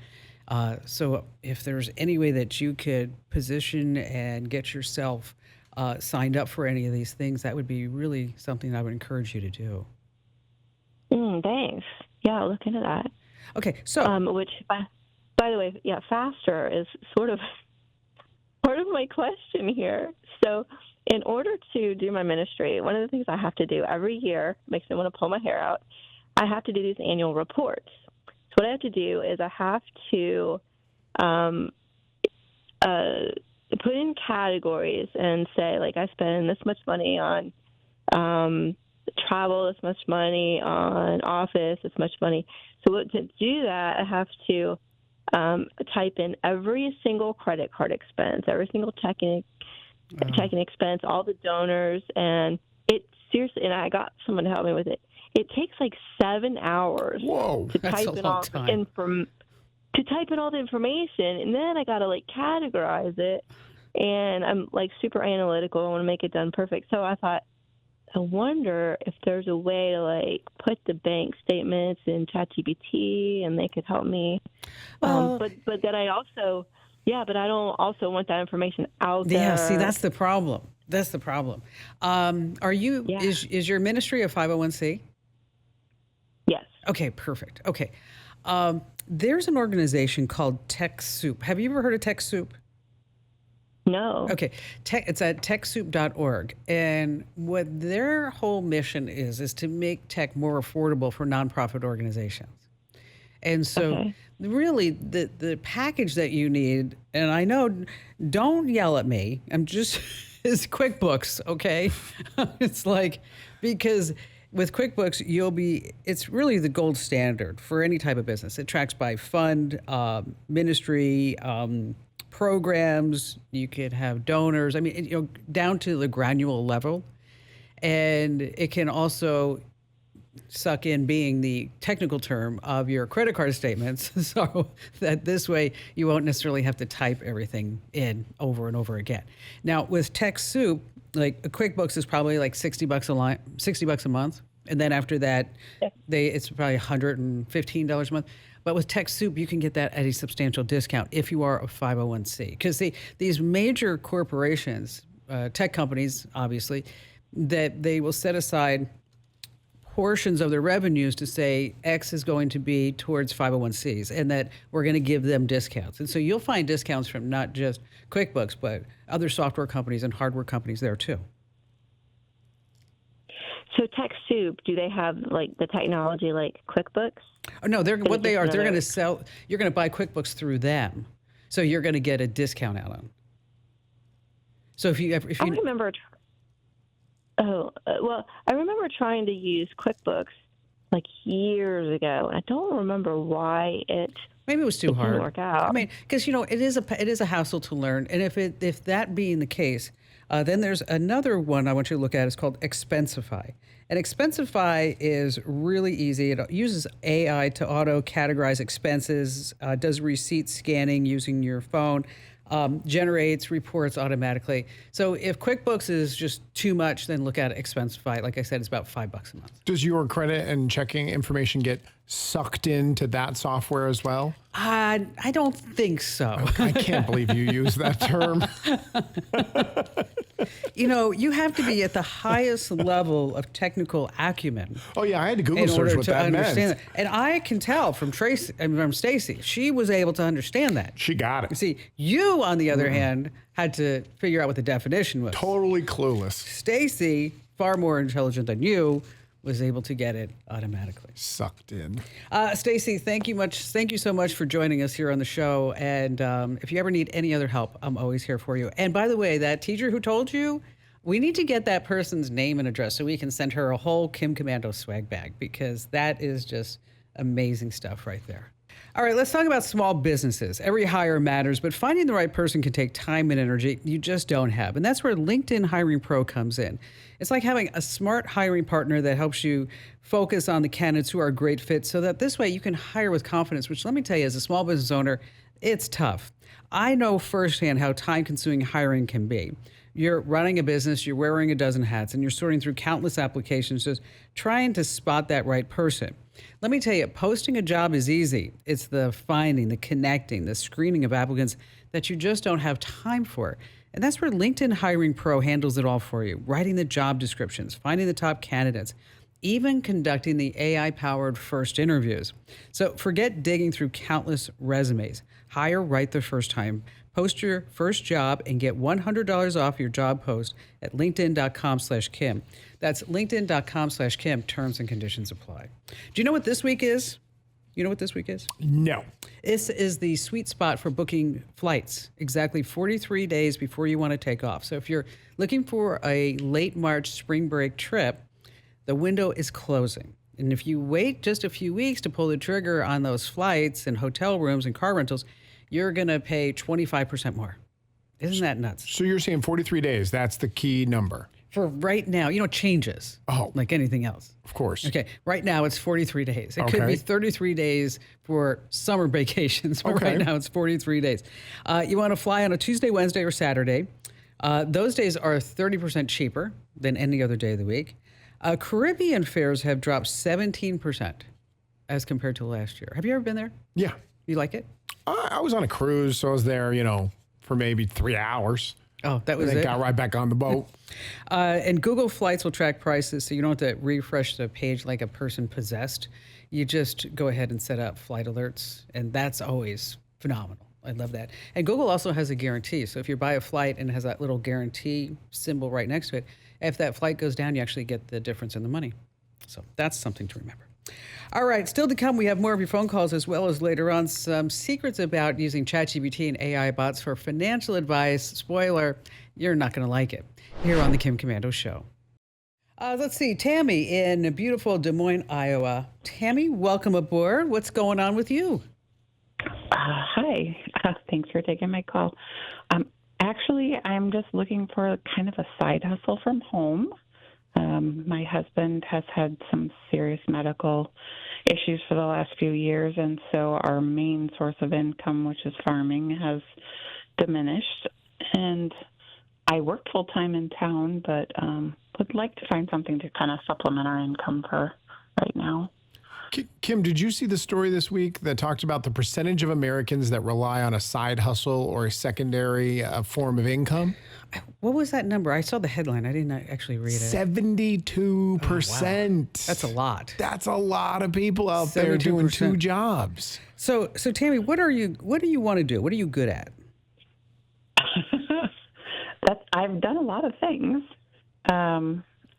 Speaker 1: So if there's any way that you could position and get yourself signed up for any of these things, that would be really something I would encourage you to do.
Speaker 4: Thanks. Yeah, I'll look into that.
Speaker 1: Okay, so
Speaker 4: which, by the way, yeah, faster is sort of part of my question here. So, in order to do my ministry, one of the things I have to do every year, makes me want to pull my hair out, I have to do these annual reports. So what I have to do is I have to put in categories and say, like, I spend this much money on travel, this much money on office, this much money. So to do that, I have to type in every single credit card expense, every single checking expense, all the donors, and it seriously, and I got someone to help me with it. It takes like 7 hours to type in all the information, and then I got to like categorize it, and I'm like super analytical. I want to make it done perfect. So I thought, I wonder if there's a way to like put the bank statements in ChatGPT and they could help me. But then I also, but I don't also want that information out there.
Speaker 1: Yeah, see, that's the problem. That's the problem. Are you, is your ministry a 501c?
Speaker 4: Yes.
Speaker 1: Okay, perfect. Okay. There's an organization called TechSoup. Have you ever heard of TechSoup?
Speaker 4: No.
Speaker 1: Okay. It's at TechSoup.org. And what their whole mission is to make tech more affordable for nonprofit organizations. And so really the package that you need, and I know, don't yell at me, I'm just, is QuickBooks, okay? It's like, because with QuickBooks, it's really the gold standard for any type of business. It tracks by fund, ministry, programs. You could have donors. I mean, down to the granular level. And it can also suck in being the technical term of your credit card statements, so that this way you won't necessarily have to type everything in over and over again. Now with TechSoup, like QuickBooks is probably like $60 a month, and then after that, it's probably $115 a month. But with TechSoup, you can get that at a substantial discount if you are a 501c, because these major corporations, tech companies, obviously, that they will set aside portions of their revenues to say X is going to be towards 501cs, and that we're going to give them discounts. And so you'll find discounts from not just QuickBooks, but other software companies and hardware companies there too. So
Speaker 4: TechSoup, do they have like the technology like QuickBooks?
Speaker 1: Oh, no, they're going to sell, you're going to buy QuickBooks through them. So you're going to get a discount out on them. So if you
Speaker 4: remember. I remember trying to use QuickBooks like years ago, and I don't remember why
Speaker 1: maybe it was too hard.
Speaker 4: Didn't work out.
Speaker 1: I mean, because it is a hassle to learn, and if that being the case, then there's another one I want you to look at. It's called Expensify, and Expensify is really easy. It uses AI to auto categorize expenses, does receipt scanning using your phone. Generates reports automatically. So if QuickBooks is just too much, then look at Expensify. Like I said, it's about $5 a month.
Speaker 2: Does your credit and checking information get sucked into that software as well?
Speaker 1: I don't think so.
Speaker 2: I can't believe you use that term.
Speaker 1: You have to be at the highest level of technical acumen.
Speaker 2: Oh yeah, I had to Google search what that meant.
Speaker 1: That. And I can tell from Stacy, she was able to understand that.
Speaker 2: She got it.
Speaker 1: See, you on the other hand had to figure out what the definition was.
Speaker 2: Totally clueless.
Speaker 1: Stacy far more intelligent than you was able to get it automatically.
Speaker 2: Sucked in.
Speaker 1: Stacy, thank you so much for joining us here on the show. And if you ever need any other help, I'm always here for you. And by the way, that teacher who told you, we need to get that person's name and address so we can send her a whole Kim Komando swag bag, because that is just amazing stuff right there. All right, let's talk about small businesses. Every hire matters, but finding the right person can take time and energy you just don't have. And that's where LinkedIn Hiring Pro comes in. It's like having a smart hiring partner that helps you focus on the candidates who are a great fit so that this way you can hire with confidence, which, let me tell you, as a small business owner, it's tough. I know firsthand how time-consuming hiring can be. You're running a business, you're wearing a dozen hats, and you're sorting through countless applications just trying to spot that right person. Let me tell you, posting a job is easy. It's the finding, the connecting, the screening of applicants that you just don't have time for. And that's where LinkedIn Hiring Pro handles it all for you, writing the job descriptions, finding the top candidates, even conducting the AI-powered first interviews. So forget digging through countless resumes. Hire right the first time. Post your first job and get $100 off your job post at linkedin.com/Kim. That's linkedin.com/Kim. Terms and conditions apply. Do you know what this week is? You know what this week is?
Speaker 2: No.
Speaker 1: This is the sweet spot for booking flights, exactly 43 days before you want to take off. So if you're looking for a late March spring break trip, the window is closing. And if you wait just a few weeks to pull the trigger on those flights and hotel rooms and car rentals, you're going to pay 25% more. Isn't that nuts?
Speaker 2: So you're saying 43 days, that's the key number?
Speaker 1: For right now, it changes like anything else.
Speaker 2: Of course.
Speaker 1: Okay, right now it's 43 days. It could be 33 days for summer vacations, but right now it's 43 days. You want to fly on a Tuesday, Wednesday, or Saturday. Those days are 30% cheaper than any other day of the week. Caribbean fares have dropped 17% as compared to last year. Have you ever been there?
Speaker 2: Yeah.
Speaker 1: You like it?
Speaker 2: I was on a cruise, so I was there, for maybe 3 hours.
Speaker 1: Oh, that was
Speaker 2: and then
Speaker 1: it?
Speaker 2: got right back on the boat.
Speaker 1: And Google Flights will track prices, so you don't have to refresh the page like a person possessed. You just go ahead and set up flight alerts, and that's always phenomenal. I love that. And Google also has a guarantee. So if you buy a flight and it has that little guarantee symbol right next to it, if that flight goes down, you actually get the difference in the money. So that's something to remember. All right, still to come, we have more of your phone calls, as well as later on some secrets about using ChatGPT and AI bots for financial advice. Spoiler, you're not going to like it. Here on the Kim Komando Show. Let's see, Tammy in beautiful Des Moines, Iowa. Tammy, welcome aboard. What's going on with you?
Speaker 5: Hi. Thanks for taking my call. Actually, I'm just looking for kind of a side hustle from home. My husband has had some serious medical issues for the last few years, and so our main source of income, which is farming, has diminished. And I work full-time in town, but would like to find something to kind of supplement our income for right now.
Speaker 2: Kim, did you see the story this week that talked about the percentage of Americans that rely on a side hustle or a secondary form of income?
Speaker 1: What was that number? I saw the headline. I didn't actually read it.
Speaker 2: 72%.
Speaker 1: Oh, wow. That's a lot.
Speaker 2: That's a lot of people out there doing 2 jobs.
Speaker 1: So Tammy, what do you want to do? What are you good at?
Speaker 5: I've done a lot of things.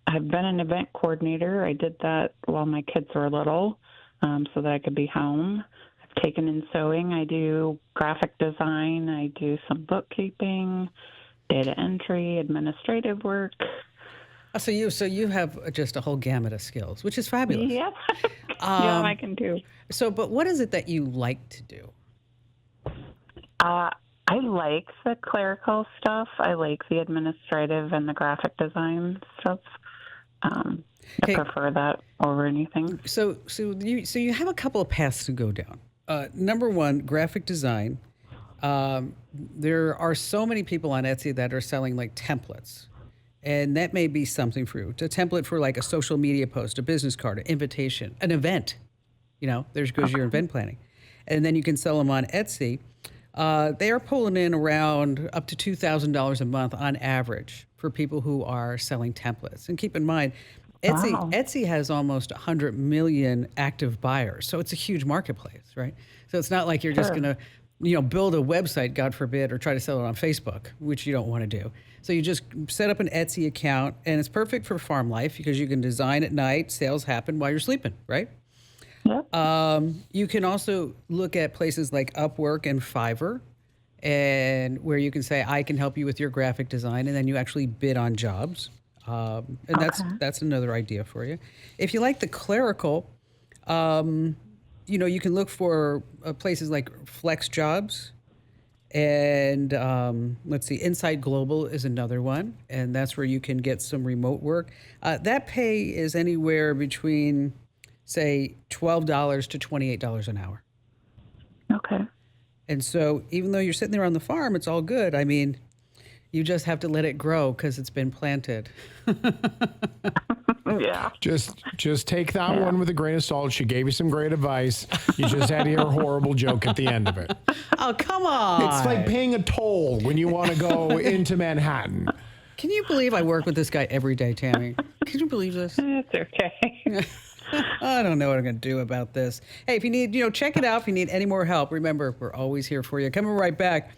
Speaker 5: I've been an event coordinator. I did that while my kids were little, so that I could be home. I've taken in sewing. I do graphic design. I do some bookkeeping, data entry, administrative work.
Speaker 1: Oh, so you have just a whole gamut of skills, which is fabulous.
Speaker 5: Yep. Yeah, I can do.
Speaker 1: So, but what is it that you like to do?
Speaker 5: I like the clerical stuff. I like the administrative and the graphic design stuff. I prefer that over anything.
Speaker 1: So you have a couple of paths to go down. Number one, graphic design. There are so many people on Etsy that are selling like templates, and that may be something for you. It's a template for like a social media post, a business card, an invitation, an event. There goes your event planning, and then you can sell them on Etsy. They are pulling in around up to $2,000 a month on average for people who are selling templates. And keep in mind, Etsy has almost 100 million active buyers, so it's a huge marketplace, right? So it's not like you're just going to build a website, God forbid, or try to sell it on Facebook, which you don't want to do. So you just set up an Etsy account, and it's perfect for farm life because you can design at night, sales happen while you're sleeping, right?
Speaker 5: Yeah.
Speaker 1: You can also look at places like Upwork and Fiverr, and where you can say, I can help you with your graphic design, and then you actually bid on jobs. And that's another idea for you. If you like the clerical, you can look for places like Flex Jobs, and let's see, Inside Global is another one, and that's where you can get some remote work. That pay is anywhere between, say, $12 to $28 an hour.
Speaker 5: Okay.
Speaker 1: And so even though you're sitting there on the farm, it's all good. I mean, you just have to let it grow because it's been planted.
Speaker 5: Yeah.
Speaker 2: Just take that one with a grain of salt. She gave you some great advice. You just had to hear a horrible joke at the end of it.
Speaker 1: Oh, come on.
Speaker 2: It's like paying a toll when you want to go into Manhattan.
Speaker 1: Can you believe I work with this guy every day, Tammy? Can you believe this?
Speaker 5: It's okay.
Speaker 1: I don't know what I'm going to do about this. Hey, if you need, check it out. If you need any more help, remember, we're always here for you. Coming right back,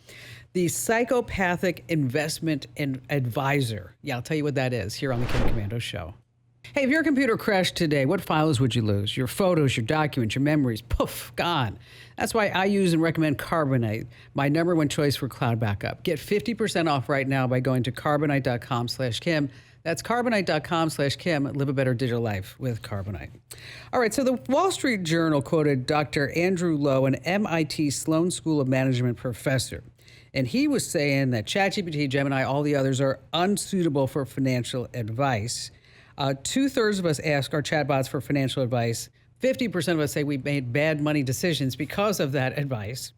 Speaker 1: the psychopathic investment advisor. Yeah, I'll tell you what that is here on the Kim Komando Show. Hey, if your computer crashed today, what files would you lose? Your photos, your documents, your memories, poof, gone. That's why I use and recommend Carbonite, my number one choice for cloud backup. Get 50% off right now by going to carbonite.com/Kim. That's carbonite.com/Kim. Live a better digital life with Carbonite. All right, so the Wall Street Journal quoted Dr. Andrew Lo, an MIT Sloan School of Management professor. And he was saying that ChatGPT, Gemini, all the others are unsuitable for financial advice. 2/3 of us ask our chatbots for financial advice. 50% of us say we've made bad money decisions because of that advice.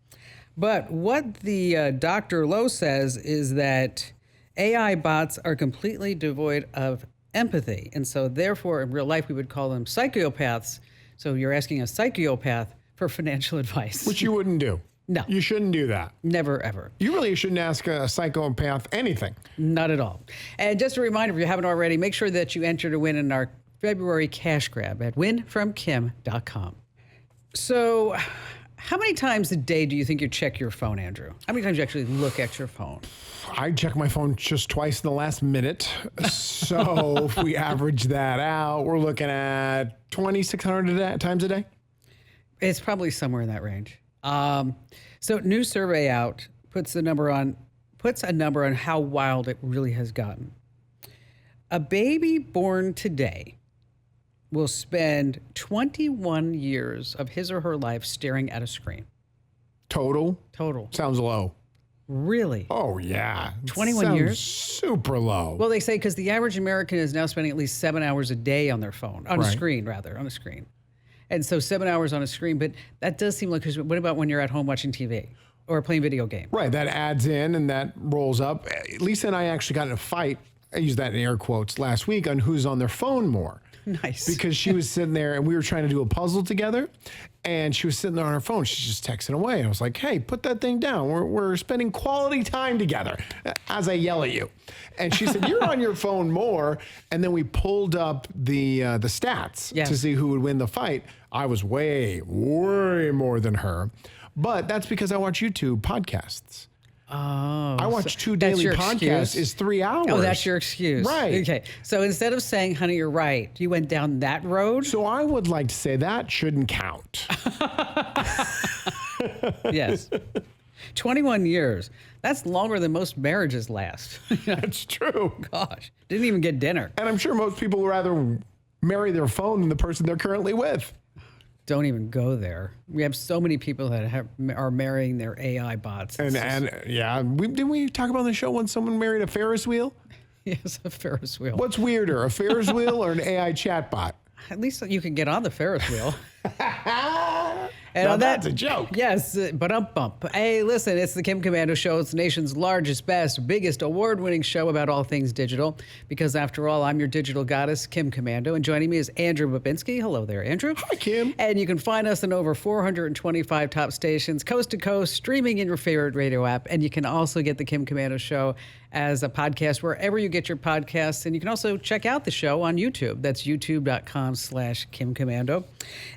Speaker 1: But what the Dr. Lo says is that AI bots are completely devoid of empathy. And so therefore, in real life, we would call them psychopaths. So you're asking a psychopath for financial advice.
Speaker 2: Which you wouldn't do.
Speaker 1: No.
Speaker 2: You shouldn't do that.
Speaker 1: Never, ever.
Speaker 2: You really shouldn't ask a psychopath anything.
Speaker 1: Not at all. And just a reminder, if you haven't already, make sure that you enter to win in our February cash grab at winfromkim.com. So how many times a day do you think you check your phone, Andrew? How many times do you actually look at your phone?
Speaker 2: I check my phone just twice in the last minute. So if we average that out, we're looking at 2,600 times a day.
Speaker 1: It's probably somewhere in that range. So new survey out puts a number on how wild it really has gotten. A baby born today will spend 21 years of his or her life staring at a screen.
Speaker 2: Total? Sounds low.
Speaker 1: Really?
Speaker 2: Oh, yeah.
Speaker 1: 21
Speaker 2: Sounds
Speaker 1: years?
Speaker 2: Super low.
Speaker 1: Well, they say because the average American is now spending at least 7 hours a day on their phone, on a screen. And so 7 hours on a screen, but that does seem like, because what about when you're at home watching TV or playing video games?
Speaker 2: Right, that adds in and that rolls up. Lisa and I actually got in a fight, I used that in air quotes, last week on who's on their phone more.
Speaker 1: Nice.
Speaker 2: Because she was sitting there and we were trying to do a puzzle together and she was sitting there on her phone. She's just texting away. And I was like, hey, put that thing down. We're spending quality time together, as I yell at you. And she said, you're on your phone more. And then we pulled up the stats to see who would win the fight. I was way more than her. But that's because I watch YouTube podcasts.
Speaker 1: Oh,
Speaker 2: I watch two daily podcasts. Is 3 hours.
Speaker 1: Oh, that's your excuse.
Speaker 2: Right.
Speaker 1: Okay. So instead of saying, honey, you're right, you went down that road?
Speaker 2: So I would like to say that shouldn't count.
Speaker 1: Yes. 21 years. That's longer than most marriages last.
Speaker 2: That's true.
Speaker 1: Gosh. Didn't even get dinner.
Speaker 2: And I'm sure most people would rather marry their phone than the person they're currently with.
Speaker 1: Don't even go there. We have so many people that are marrying their AI bots.
Speaker 2: Didn't we talk about on the show when someone married a Ferris wheel?
Speaker 1: Yes, a Ferris wheel.
Speaker 2: What's weirder, a Ferris wheel or an AI chatbot?
Speaker 1: At least you can get on the Ferris wheel. And
Speaker 2: now that's a joke.
Speaker 1: Yes, but bump. Hey, listen, it's the Kim Komando Show. It's the nation's largest, best, biggest, award-winning show about all things digital. Because after all, I'm your digital goddess, Kim Komando, and joining me is Andrew Babinski. Hello there, Andrew.
Speaker 2: Hi, Kim.
Speaker 1: And you can find us on over 425 top stations, coast to coast, streaming in your favorite radio app. And you can also get the Kim Komando Show as a podcast wherever you get your podcasts. And you can also check out the show on YouTube. That's youtube.com/Kim Komando.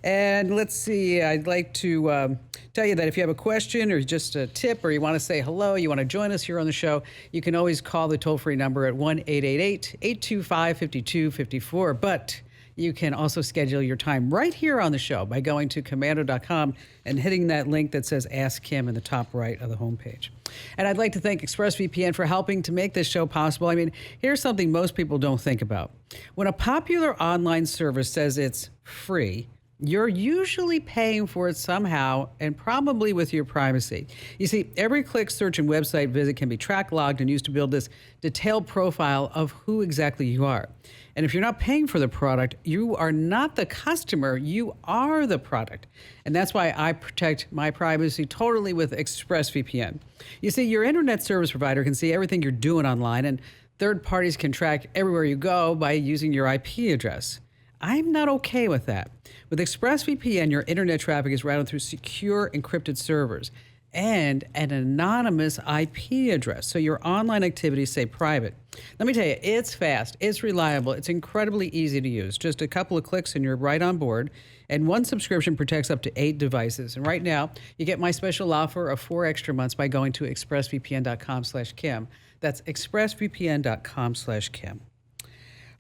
Speaker 1: And let's see, I'd like to tell you that if you have a question or just a tip or you want to say hello, you want to join us here on the show, you can always call the toll-free number at 1-888-825-5254. But you can also schedule your time right here on the show by going to Komando.com and hitting that link that says Ask Kim in the top right of the homepage. And I'd like to thank ExpressVPN for helping to make this show possible. I mean, here's something most people don't think about. When a popular online service says it's free, you're usually paying for it somehow and probably with your privacy. You see, every click, search, and website visit can be tracked, logged, and used to build this detailed profile of who exactly you are. And if you're not paying for the product, you are not the customer, you are the product. And that's why I protect my privacy totally with ExpressVPN. You see, your internet service provider can see everything you're doing online, and third parties can track everywhere you go by using your IP address. I'm not okay with that. With ExpressVPN, your internet traffic is routed through secure encrypted servers and an anonymous IP address, so your online activities stay private. Let me tell you, it's fast, it's reliable, it's incredibly easy to use. Just a couple of clicks and you're right on board. And one subscription protects up to 8 devices. And right now, you get my special offer of 4 extra months by going to expressvpn.com/Kim. That's expressvpn.com/Kim.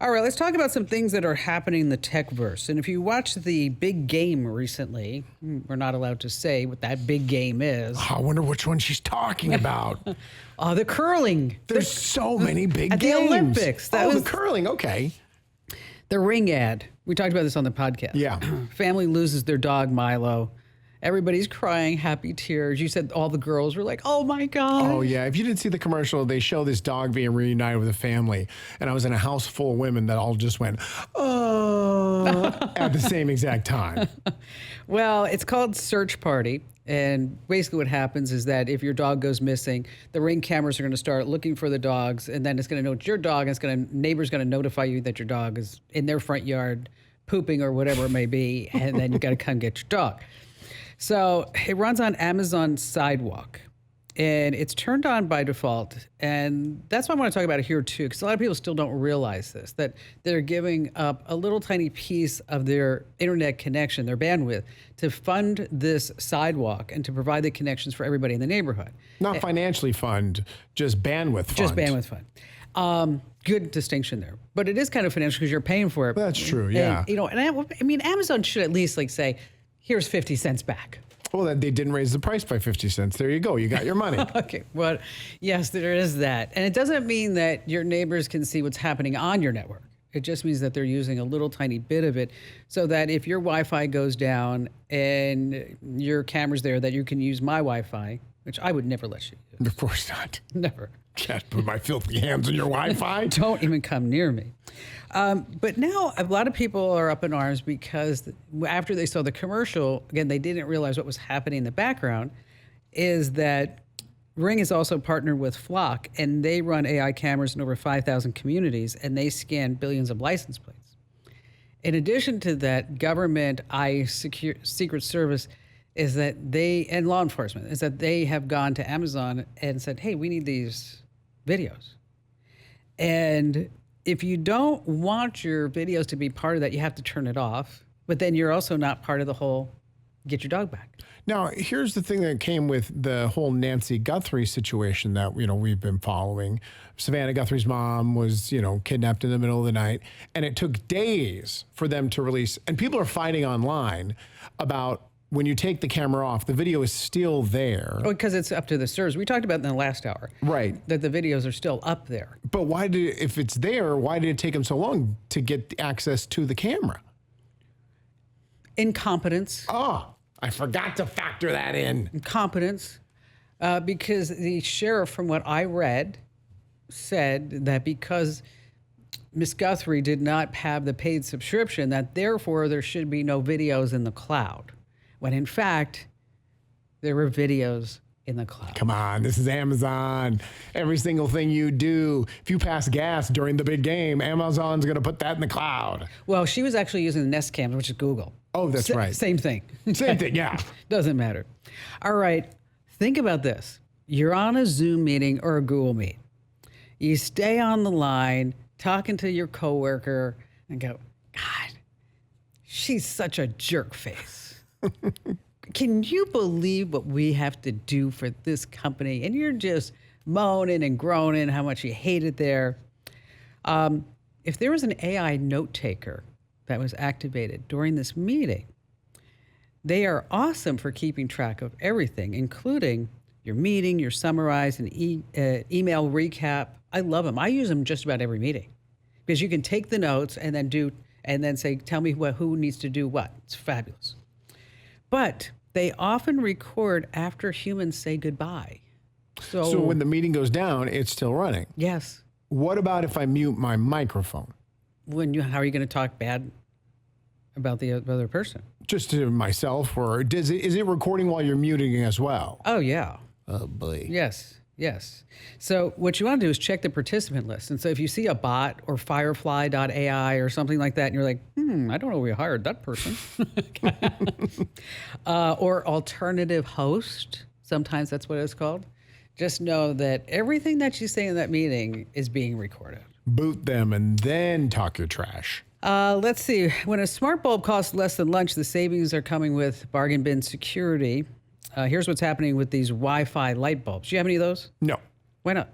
Speaker 1: All right, let's talk about some things that are happening in the techverse. And if you watched the big game recently, we're not allowed to say what that big game is.
Speaker 2: I wonder which one she's talking about.
Speaker 1: Oh, the curling.
Speaker 2: There's so many big
Speaker 1: at
Speaker 2: games.
Speaker 1: the Olympics. That was
Speaker 2: the curling, okay.
Speaker 1: the ring ad. We talked about this on the podcast.
Speaker 2: Yeah.
Speaker 1: Family loses their dog, Milo. Everybody's crying, happy tears. You said all the girls were like, oh my God.
Speaker 2: Oh, yeah. If you didn't see the commercial, they show this dog being reunited with a family. And I was in a house full of women that all just went, oh, at the same exact time.
Speaker 1: Well, it's called Search Party. And basically what happens is that if your dog goes missing, the Ring cameras are going to start looking for the dogs, and then it's going to know it's your dog, and neighbor's going to notify you that your dog is in their front yard pooping or whatever it may be, and then you got to come get your dog. So it runs on Amazon Sidewalk, and it's turned on by default. And that's why I want to talk about it here too, because a lot of people still don't realize this, that they're giving up a little tiny piece of their internet connection, their bandwidth, to fund this sidewalk and to provide the connections for everybody in the neighborhood.
Speaker 2: Not financially fund, just bandwidth fund.
Speaker 1: Just bandwidth fund. Good distinction there. But it is kind of financial because you're paying for it.
Speaker 2: That's true, yeah.
Speaker 1: And, you know, and I mean, Amazon should at least like say, here's 50 cents back.
Speaker 2: Well, they didn't raise the price by 50 cents. There you go. You got your money.
Speaker 1: Okay. Well, yes, there is that. And it doesn't mean that your neighbors can see what's happening on your network. It just means that they're using a little tiny bit of it so that if your Wi-Fi goes down and your camera's there, that you can use my Wi-Fi, which I would never let you use.
Speaker 2: Of course not.
Speaker 1: Never.
Speaker 2: Can't put my filthy hands on your Wi-Fi.
Speaker 1: Don't even come near me. But now a lot of people are up in arms because after they saw the commercial, again, they didn't realize what was happening in the background, is that Ring is also partnered with Flock, and they run AI cameras in over 5,000 communities, and they scan billions of license plates. In addition to that, government, Secret Service, is that they, and law enforcement, is that they have gone to Amazon and said, hey, we need these videos. And if you don't want your videos to be part of that, you have to turn it off. But then you're also not part of the whole get your dog back.
Speaker 2: Now, here's the thing that came with the whole Nancy Guthrie situation that, we've been following. Savannah Guthrie's mom was, kidnapped in the middle of the night, and it took days for them to release. And people are fighting online about when you take the camera off, the video is still there.
Speaker 1: Oh, because it's up to the servers. We talked about in the last hour.
Speaker 2: Right.
Speaker 1: That the videos are still up there.
Speaker 2: But if it's there, why did it take them so long to get access to the camera?
Speaker 1: Incompetence.
Speaker 2: Oh, I forgot to factor that in.
Speaker 1: Incompetence. Because the sheriff, from what I read, said that because Miss Guthrie did not have the paid subscription, that therefore there should be no videos in the cloud. When in fact, there were videos in the cloud.
Speaker 2: Come on, this is Amazon. Every single thing you do, if you pass gas during the big game, Amazon's going to put that in the cloud.
Speaker 1: Well, she was actually using the Nest Cam, which is Google.
Speaker 2: Oh, that's right.
Speaker 1: Same thing.
Speaker 2: Same thing, yeah.
Speaker 1: Doesn't matter. All right, think about this. You're on a Zoom meeting or a Google Meet. You stay on the line talking to your coworker and go, God, she's such a jerk face. can you believe what we have to do for this company? And you're just moaning and groaning how much you hate it there. If there was an AI note taker that was activated during this meeting, they are awesome for keeping track of everything, including your meeting, your summarize, and email recap. I love them. I use them just about every meeting because you can take the notes and then say, tell me who needs to do what. It's fabulous. But they often record after humans say goodbye.
Speaker 2: So when the meeting goes down, it's still running.
Speaker 1: Yes.
Speaker 2: What about if I mute my microphone?
Speaker 1: How are you going to talk bad about the other person?
Speaker 2: Just to myself, or is it recording while you're muting as well?
Speaker 1: Oh, yeah.
Speaker 2: Oh, boy.
Speaker 1: Yes. So what you want to do is check the participant list. And so if you see a bot or firefly.ai or something like that, and you're like, I don't know we hired that person. Or alternative host, sometimes that's what it's called. Just know that everything that you say in that meeting is being recorded.
Speaker 2: Boot them and then talk your trash.
Speaker 1: Let's see. When a smart bulb costs less than lunch, the savings are coming with bargain bin security. Here's what's happening with these Wi-Fi light bulbs. Do you have any of those?
Speaker 2: No.
Speaker 1: Why not?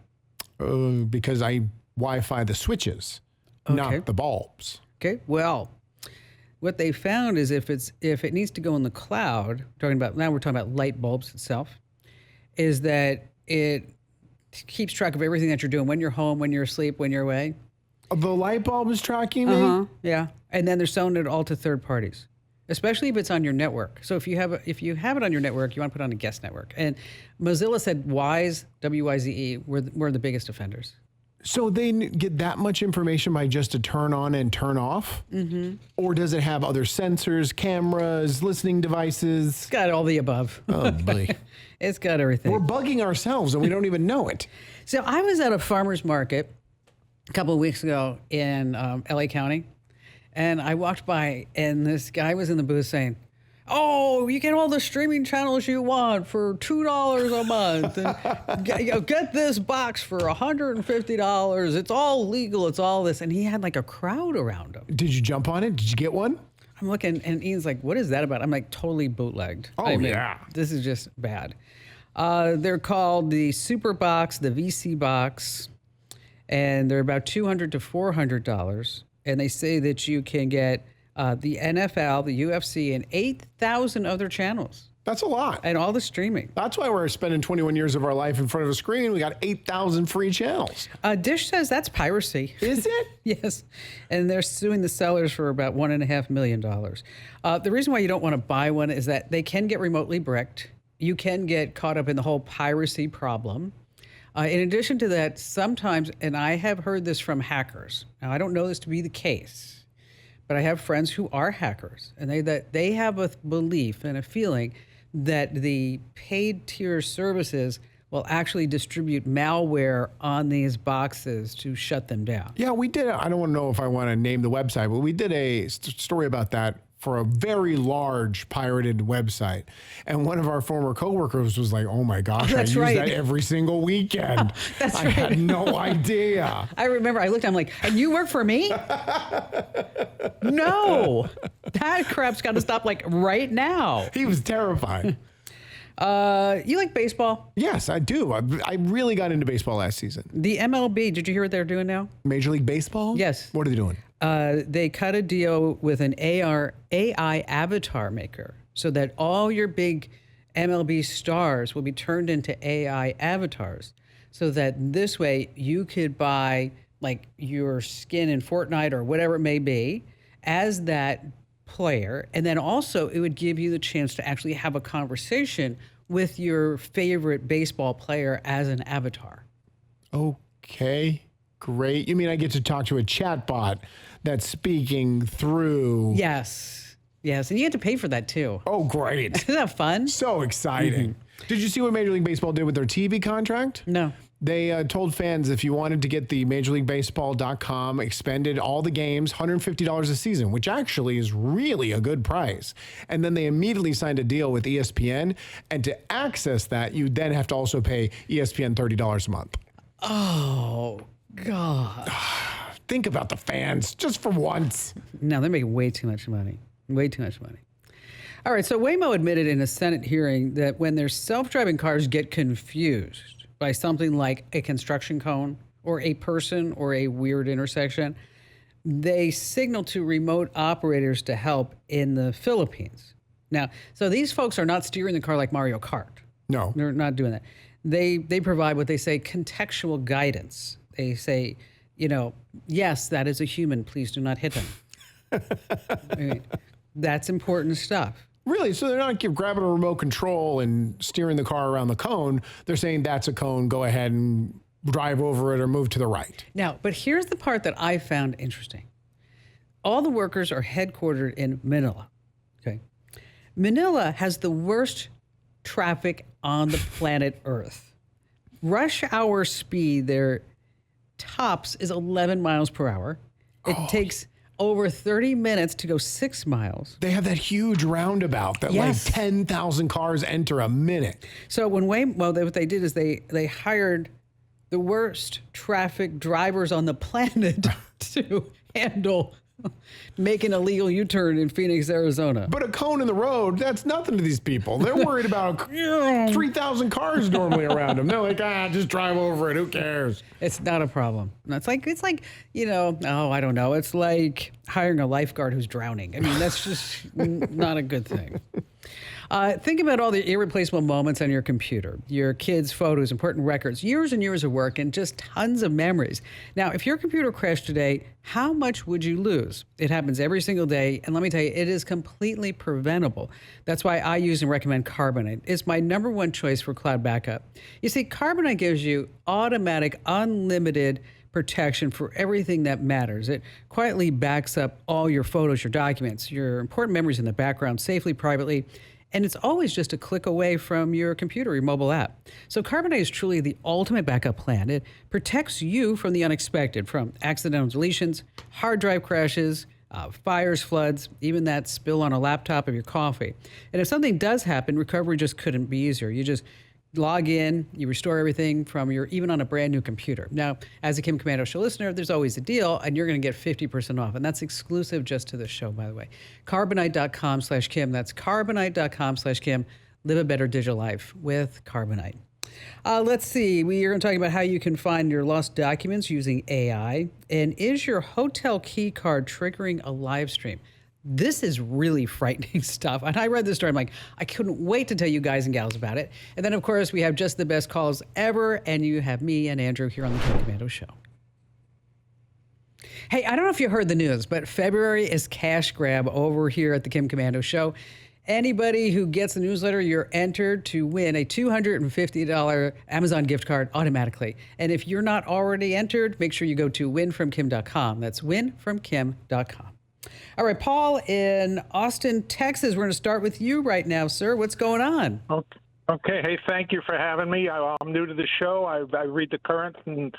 Speaker 2: Because I Wi-Fi the switches, not the bulbs.
Speaker 1: Okay. Well, what they found is if it needs to go in the cloud, we're talking about light bulbs itself, is that it keeps track of everything that you're doing when you're home, when you're asleep, when you're away.
Speaker 2: The light bulb is tracking me?
Speaker 1: Yeah. And then they're selling it all to third parties, especially if it's on your network. So if you have it on your network, you want to put it on a guest network. And Mozilla said WISE, W-I-Z-E, were the biggest offenders.
Speaker 2: So they get that much information by just a turn on and turn off? Mm-hmm. Or does it have other sensors, cameras, listening devices?
Speaker 1: It's got all the above.
Speaker 2: Oh, boy.
Speaker 1: It's got everything.
Speaker 2: We're bugging ourselves and we don't even know it.
Speaker 1: So I was at a farmer's market a couple of weeks ago in LA County, and I walked by, and this guy was in the booth saying, "Oh, you get all the streaming channels you want for $2 a month, and get this box for $150. It's all legal. It's all this." And he had like a crowd around him.
Speaker 2: Did you jump on it? Did you get one?
Speaker 1: I'm looking, and Ian's like, "What is that about?" I'm like, "Totally bootlegged."
Speaker 2: Oh, yeah.
Speaker 1: This is just bad. They're called the Super Box, the VC Box, and they're about $200 to $400. And they say that you can get the NFL, the UFC, and 8,000 other channels.
Speaker 2: That's a lot.
Speaker 1: And all the streaming.
Speaker 2: That's why we're spending 21 years of our life in front of a screen. We got 8,000 free channels.
Speaker 1: Dish says that's piracy.
Speaker 2: Is it?
Speaker 1: Yes. And they're suing the sellers for about $1.5 million. The reason why you don't want to buy one is that they can get remotely bricked. You can get caught up in the whole piracy problem. In addition to that, sometimes, and I have heard this from hackers. Now, I don't know this to be the case, but I have friends who are hackers, and they have a belief and a feeling that the paid tier services will actually distribute malware on these boxes to shut them down.
Speaker 2: Yeah, we did. I don't want to know if I want to name the website, but we did a story about that for a very large pirated website. And one of our former coworkers was like, "Oh my gosh, I use that every single weekend." I had no idea.
Speaker 1: I remember I looked, I'm like, "And you work for me?" No, that crap's got to stop like right now.
Speaker 2: He was terrified.
Speaker 1: You like baseball?
Speaker 2: Yes, I do. I really got into baseball last season.
Speaker 1: The MLB, did you hear what they're doing now?
Speaker 2: Major League Baseball?
Speaker 1: Yes.
Speaker 2: What are they doing?
Speaker 1: They cut a deal with an AI avatar maker so that all your big MLB stars will be turned into AI avatars, so that this way you could buy like your skin in Fortnite or whatever it may be as that player. And then also it would give you the chance to actually have a conversation with your favorite baseball player as an avatar.
Speaker 2: Okay, great. You mean I get to talk to a chatbot that's speaking through?
Speaker 1: Yes. And you have to pay for that too.
Speaker 2: Oh, great.
Speaker 1: Isn't that fun?
Speaker 2: So exciting. Mm-hmm. Did you see what Major League Baseball did with their TV contract?
Speaker 1: No.
Speaker 2: They told fans if you wanted to get the MajorLeagueBaseball.com expended all the games, $150 a season, which actually is really a good price. And then they immediately signed a deal with ESPN. And to access that, you then have to also pay ESPN $30 a month.
Speaker 1: Oh, God.
Speaker 2: Think about the fans just for once.
Speaker 1: No, they're making way too much money. Way too much money. All right, so Waymo admitted in a Senate hearing that when their self-driving cars get confused by something like a construction cone or a person or a weird intersection, they signal to remote operators to help in the Philippines. Now, so these folks are not steering the car like Mario Kart.
Speaker 2: No.
Speaker 1: They're not doing that. They provide what they say contextual guidance. They say, yes, that is a human. Please do not hit him. I mean, that's important stuff.
Speaker 2: Really? So they're not grabbing a remote control and steering the car around the cone. They're saying that's a cone. Go ahead and drive over it or move to the right.
Speaker 1: Now, but here's the part that I found interesting. All the workers are headquartered in Manila. Okay. Manila has the worst traffic on the planet Earth. Rush hour speed there tops is 11 miles per hour. It takes over 30 minutes to go 6 miles.
Speaker 2: They have that huge roundabout that like 10,000 cars enter a minute.
Speaker 1: So when what they did is they hired the worst traffic drivers on the planet to handle making a legal U-turn in Phoenix, Arizona.
Speaker 2: But a cone in the road, that's nothing to these people. They're worried about 3,000 cars normally around them. They're like, just drive over it. Who cares?
Speaker 1: It's not a problem. It's like, I don't know. It's like hiring a lifeguard who's drowning. I mean, that's just not a good thing. Think about all the irreplaceable moments on your computer, your kids' photos, important records, years and years of work, and just tons of memories. Now, if your computer crashed today, how much would you lose? It happens every single day, and let me tell you, it is completely preventable. That's why I use and recommend Carbonite. It's my number one choice for cloud backup. You see, Carbonite gives you automatic, unlimited protection for everything that matters. It quietly backs up all your photos, your documents, your important memories in the background, safely, privately. And it's always just a click away from your computer, your mobile app. So Carbonite is truly the ultimate backup plan. It protects you from the unexpected, from accidental deletions, hard drive crashes, fires, floods, even that spill on a laptop of your coffee. And if something does happen, recovery just couldn't be easier. You just log in, you restore everything from even on a brand new computer. Now, as a Kim Komando Show listener, there's always a deal, and you're going to get 50% off. And that's exclusive just to the show, by the way. Carbonite.com/Kim. That's Carbonite.com/Kim. Live a better digital life with Carbonite. Let's see. We are going to talk about how you can find your lost documents using AI. And is your hotel key card triggering a live stream? This is really frightening stuff. And I read this story. I'm like, I couldn't wait to tell you guys and gals about it. And then, of course, we have just the best calls ever. And you have me and Andrew here on the Kim Komando Show. Hey, I don't know if you heard the news, but February is cash grab over here at the Kim Komando Show. Anybody who gets the newsletter, you're entered to win a $250 Amazon gift card automatically. And if you're not already entered, make sure you go to winfromkim.com. That's winfromkim.com. All right, Paul in Austin, Texas. We're going to start with you right now, sir. What's going on?
Speaker 6: Okay. Hey, thank you for having me. I'm new to the show. I read the Current, and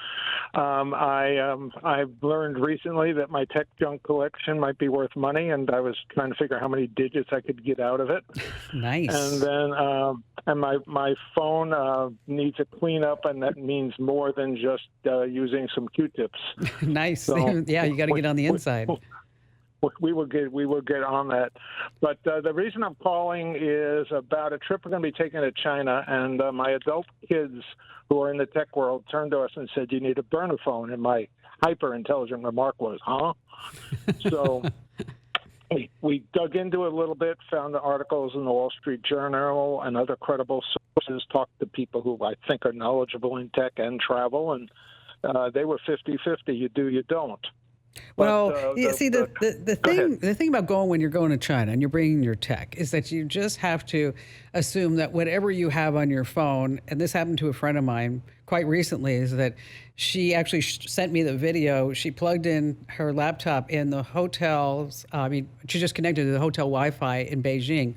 Speaker 6: I've learned recently that my tech junk collection might be worth money, and I was trying to figure out how many digits I could get out of it.
Speaker 1: Nice.
Speaker 6: And then and my phone needs a cleanup, and that means more than just using some Q-tips.
Speaker 1: Nice.
Speaker 6: So,
Speaker 1: yeah, you got to get on the inside.
Speaker 6: We will get on that. But the reason I'm calling is about a trip we're going to be taking to China, and my adult kids who are in the tech world turned to us and said, "You need a burner phone." And my hyper-intelligent remark was, "Huh?" So we dug into it a little bit, found the articles in the Wall Street Journal and other credible sources, talked to people who I think are knowledgeable in tech and travel, and they were 50-50. You do, you don't.
Speaker 1: Well, the thing about going when you're going to China and you're bringing your tech is that you just have to assume that whatever you have on your phone, and this happened to a friend of mine quite recently, is that she actually sent me the video. She plugged in her laptop in the hotels. She just connected to the hotel Wi-Fi in Beijing.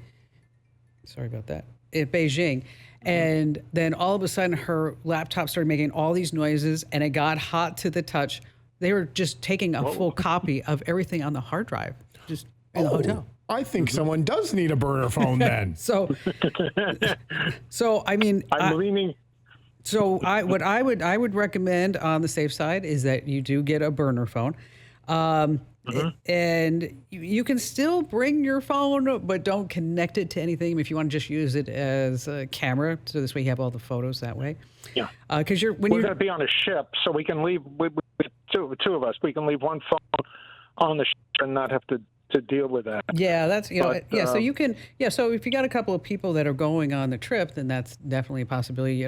Speaker 1: Sorry about that. In Beijing. And then all of a sudden her laptop started making all these noises and it got hot to the touch. They were just taking a full copy of everything on the hard drive, just in the hotel.
Speaker 2: I think someone does need a burner phone then.
Speaker 6: I'm leaning.
Speaker 1: So what I would recommend on the safe side is that you do get a burner phone. And you can still bring your phone, but don't connect it to anything if you want to just use it as a camera. So this way you have all the photos that way.
Speaker 6: Yeah.
Speaker 1: Because
Speaker 6: we're going to be on a ship, so we can leave, two of us, we can leave one phone on the ship and not have to deal with that.
Speaker 1: Yeah, that's, so you can, so if you got a couple of people that are going on the trip, then that's definitely a possibility,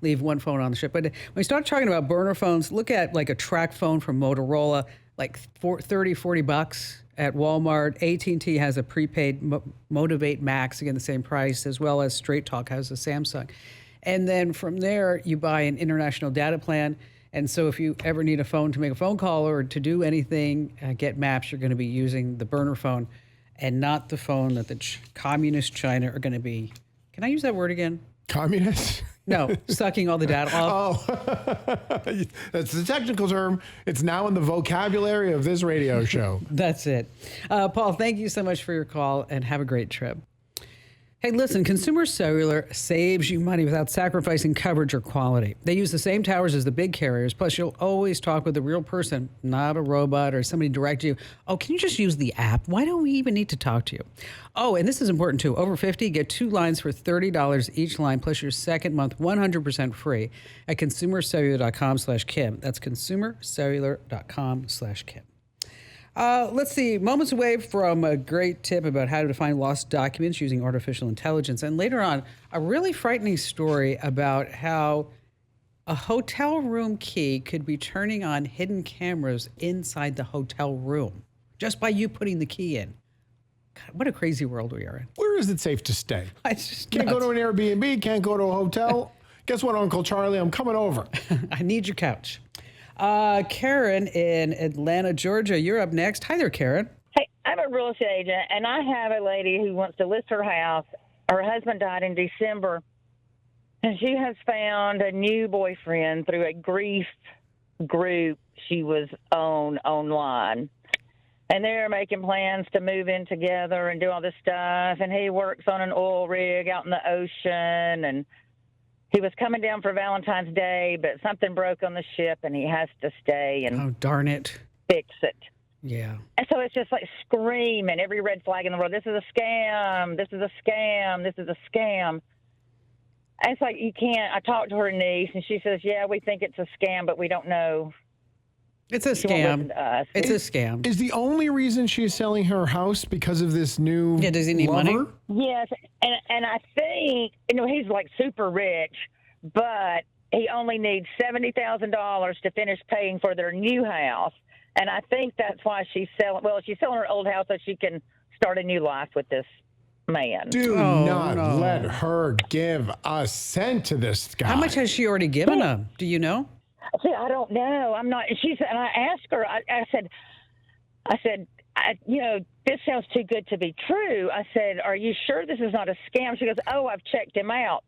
Speaker 1: leave one phone on the ship. But when you start talking about burner phones, look at like a track phone from Motorola, like $30-40 at Walmart. AT&T has a prepaid Motivate Max, again, the same price, as well as Straight Talk has a Samsung. And then from there, you buy an international data plan. And so if you ever need a phone to make a phone call or to do anything, get maps, you're going to be using the burner phone and not the phone that the communist China are going to be, can I use that word again?
Speaker 2: Communist?
Speaker 1: No, sucking all the data off.
Speaker 2: Oh, that's the technical term. It's now in the vocabulary of this radio show.
Speaker 1: That's it. Paul, thank you so much for your call and have a great trip. Hey, listen, Consumer Cellular saves you money without sacrificing coverage or quality. They use the same towers as the big carriers, plus you'll always talk with a real person, not a robot or somebody direct you. Oh, can you just use the app? Why don't we even need to talk to you? Oh, and this is important too. Over 50, get 2 lines for $30 each line, plus your second month 100% free at consumercellular.com/Kim. That's consumercellular.com/Kim. Let's see, moments away from a great tip about how to find lost documents using artificial intelligence. And later on, a really frightening story about how a hotel room key could be turning on hidden cameras inside the hotel room just by you putting the key in. God, what a crazy world we are in.
Speaker 2: Where is it safe to stay?
Speaker 1: It's just
Speaker 2: Can't go
Speaker 1: nuts.
Speaker 2: to an Airbnb, can't go to a hotel. Guess what, Uncle Charlie? I'm coming over.
Speaker 1: I need your couch. Karen in Atlanta, Georgia, you're up next. Hi there, Karen.
Speaker 7: Hey, I'm a real estate agent, and I have a lady who wants to list her house. Her husband died in December, and she has found a new boyfriend through a grief group she was on online. And they're making plans to move in together and do all this stuff, and he works on an oil rig out in the ocean, and he was coming down for Valentine's Day, but something broke on the ship, and he has to stay and
Speaker 1: Oh, darn it.
Speaker 7: fix it.
Speaker 1: Yeah.
Speaker 7: And so it's just like screaming every red flag in the world. This is a scam. This is a scam. This is a scam. And it's like you can't. I talked to her niece, and she says, yeah, we think it's a scam, but we don't know.
Speaker 1: It's a
Speaker 7: She won't listen
Speaker 1: scam.
Speaker 7: to us.
Speaker 1: It's a scam.
Speaker 2: Is the only reason she's selling her house because of this new
Speaker 1: Yeah, does he need
Speaker 2: lover?
Speaker 1: money?
Speaker 7: Yes, and I think, he's like super rich, but he only needs $70,000 to finish paying for their new house. And I think that's why she's selling. Well, she's selling her old house so she can start a new life with this man.
Speaker 2: Do
Speaker 1: Oh,
Speaker 2: not
Speaker 1: no.
Speaker 2: let her give a cent to this guy.
Speaker 1: How much has she already given him? Do you know?
Speaker 7: See, I don't know. I'm not. She said, and I asked her. I said, this sounds too good to be true. I said, are you sure this is not a scam? She goes, oh, I've checked him out.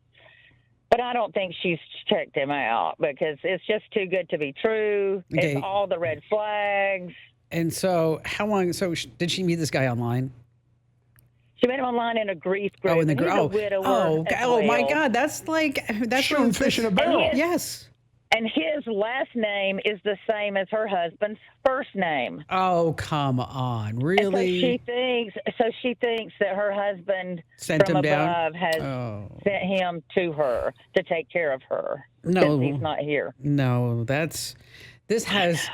Speaker 7: But I don't think she's checked him out because it's just too good to be true.
Speaker 1: Okay.
Speaker 7: It's all the red flags.
Speaker 1: And so how long? So did she meet this guy online?
Speaker 7: She met him online in a grief group.
Speaker 1: Oh, in the
Speaker 7: He's a widower as
Speaker 1: oh my
Speaker 7: well.
Speaker 1: God. That's
Speaker 2: Shooting fish in a barrel.
Speaker 1: Yes.
Speaker 7: And his last name is the same as her husband's first name.
Speaker 1: Oh, come on.
Speaker 7: And
Speaker 1: Really?
Speaker 7: so she thinks that her husband
Speaker 1: Sent
Speaker 7: from
Speaker 1: him down?
Speaker 7: above has sent him to her to take care of her.
Speaker 1: No.
Speaker 7: Since he's not here.
Speaker 1: No, this has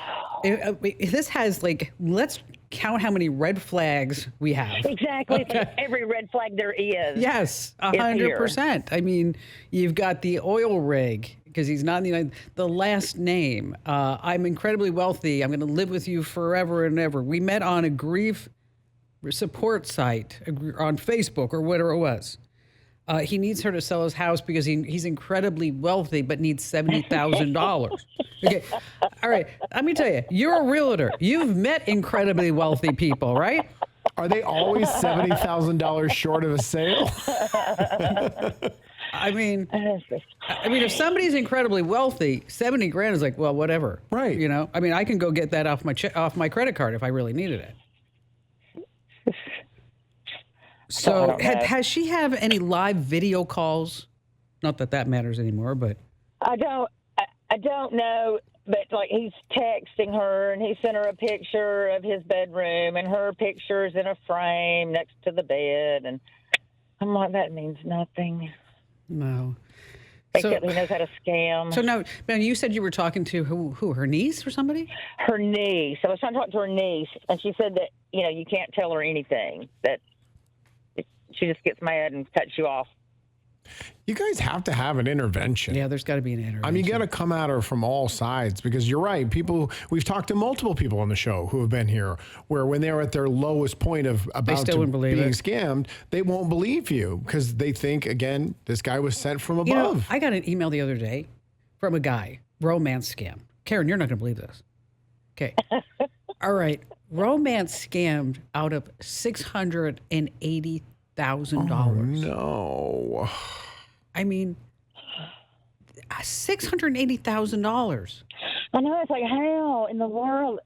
Speaker 1: let's count how many red flags we have.
Speaker 7: Exactly. Every red flag there is.
Speaker 1: Yes,
Speaker 7: here.
Speaker 1: 100%. I mean, you've got the oil rig because he's not in the United. The last name. I'm incredibly wealthy. I'm going to live with you forever and ever. We met on a grief support site on Facebook or whatever it was. He needs her to sell his house because he's incredibly wealthy, but needs $70,000. Okay. All right. Let me tell you, you're a realtor. You've met incredibly wealthy people, right?
Speaker 2: Are they always $70,000 short of a sale?
Speaker 1: I mean, if somebody's incredibly wealthy, 70 grand is like, well, whatever.
Speaker 2: Right.
Speaker 1: You know, I mean, I can go get that off my credit card if I really needed it. So has she have any live video calls? Not that matters anymore, but
Speaker 7: I don't know. but like he's texting her, and he sent her a picture of his bedroom, and her picture's in a frame next to the bed, and I'm like, that means nothing.
Speaker 1: No.
Speaker 7: Except he knows how to scam.
Speaker 1: So now, you said you were talking to who? Her niece or somebody?
Speaker 7: Her niece. I was trying to talk to her niece, and she said that, you can't tell her anything, that she just gets mad and cuts you off.
Speaker 2: You guys have to have an intervention.
Speaker 1: Yeah, there's got to be an intervention.
Speaker 2: I mean, you got to come at her from all sides, because you're right. We've talked to multiple people on the show who have been here, where when they're at their lowest point of about to being scammed, they won't believe you because they think, again, this guy was sent from above.
Speaker 1: I got an email the other day from a guy, romance scam. Karen, you're not going to believe this. Okay. All right. Romance scammed out of $680,000.
Speaker 2: Oh, no.
Speaker 1: I mean, $680,000.
Speaker 7: I know, it's like, how in the world?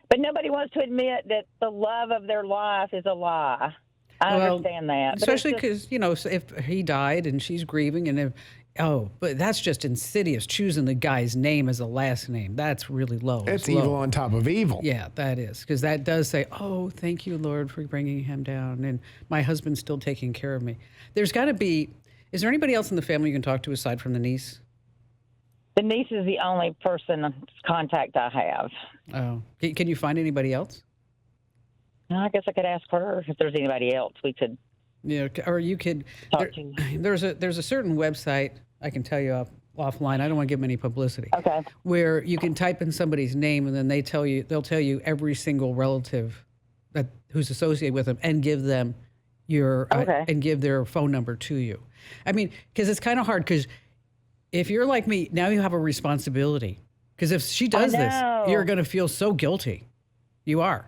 Speaker 7: But nobody wants to admit that the love of their life is a lie. I understand that.
Speaker 1: Especially because, if he died and she's grieving, and but that's just insidious, choosing the guy's name as a last name. That's really low.
Speaker 2: It's evil on top of evil.
Speaker 1: Yeah, that is. Because that does say, oh, thank you, Lord, for bringing him down. And my husband's still taking care of me. There's got to be, is there anybody else in the family you can talk to aside from the niece?
Speaker 7: The niece is the only person contact I have.
Speaker 1: Oh. Can you find anybody else?
Speaker 7: No, I guess I could ask her if there's anybody else we could.
Speaker 1: Yeah, or you could. There's a certain website I can tell you offline. I don't want to give them any publicity.
Speaker 7: Okay.
Speaker 1: Where you can type in somebody's name, and then they'll tell you every single relative who's associated with them, and give them and give their phone number to you. I mean, because it's kind of hard. Because if you're like me, now you have a responsibility. Because if she does this, you're going to feel so guilty. You are.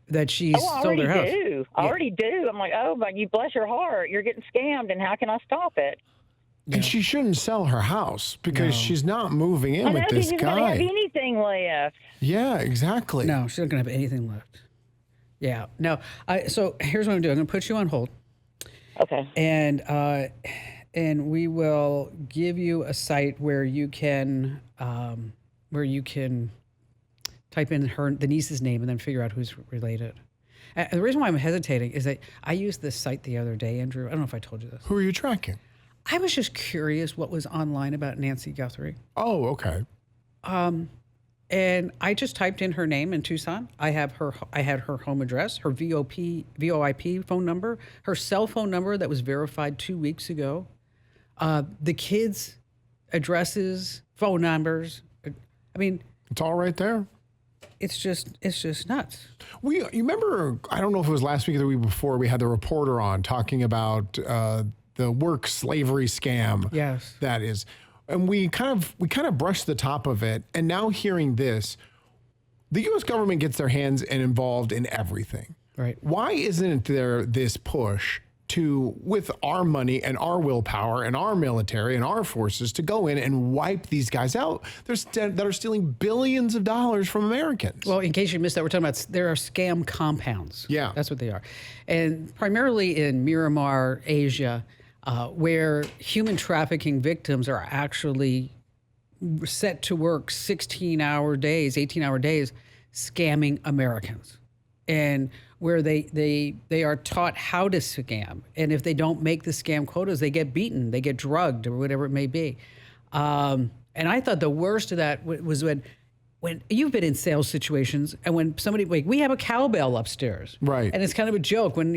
Speaker 1: That she's sold her house.
Speaker 7: I already do. I'm like, oh, but you bless your heart. You're getting scammed, and how can I stop it?
Speaker 2: And she shouldn't sell her house because she's not moving in with this guy.
Speaker 7: She's not going to have anything left.
Speaker 2: Yeah, exactly.
Speaker 1: No, she's not going to have anything left. Yeah. No. So here's what I'm doing. I'm going to put you on hold.
Speaker 7: Okay.
Speaker 1: And we will give you a site where you can type in the niece's name and then figure out who's related. And the reason why I'm hesitating is that I used this site the other day, Andrew. I don't know if I told you this.
Speaker 2: Who are you tracking?
Speaker 1: I was just curious what was online about Nancy Guthrie.
Speaker 2: Oh, okay.
Speaker 1: And I just typed in her name in Tucson. I had her home address, her VoIP phone number, her cell phone number that was verified 2 weeks ago, the kids' addresses, phone numbers. I mean,
Speaker 2: it's all right there.
Speaker 1: It's just nuts.
Speaker 2: You remember, I don't know if it was last week or the week before, we had the reporter on talking about the work slavery scam.
Speaker 1: Yes.
Speaker 2: That is. And we kind of brushed the top of it. And now hearing this, the U.S. government gets their hands involved in everything.
Speaker 1: Right.
Speaker 2: Why isn't there this push to, with our money and our willpower and our military and our forces, to go in and wipe these guys out that are stealing billions of dollars from Americans?
Speaker 1: Well, in case you missed that, we're talking about there are scam compounds.
Speaker 2: Yeah.
Speaker 1: That's what they are. And primarily in Myanmar, Asia, where human trafficking victims are actually set to work 16-hour days, 18-hour days, scamming Americans. And where they are taught how to scam. And if they don't make the scam quotas, they get beaten, they get drugged, or whatever it may be. And I thought the worst of that was when you've been in sales situations, and when somebody, like, we have a cowbell upstairs.
Speaker 2: Right.
Speaker 1: And it's kind of a joke when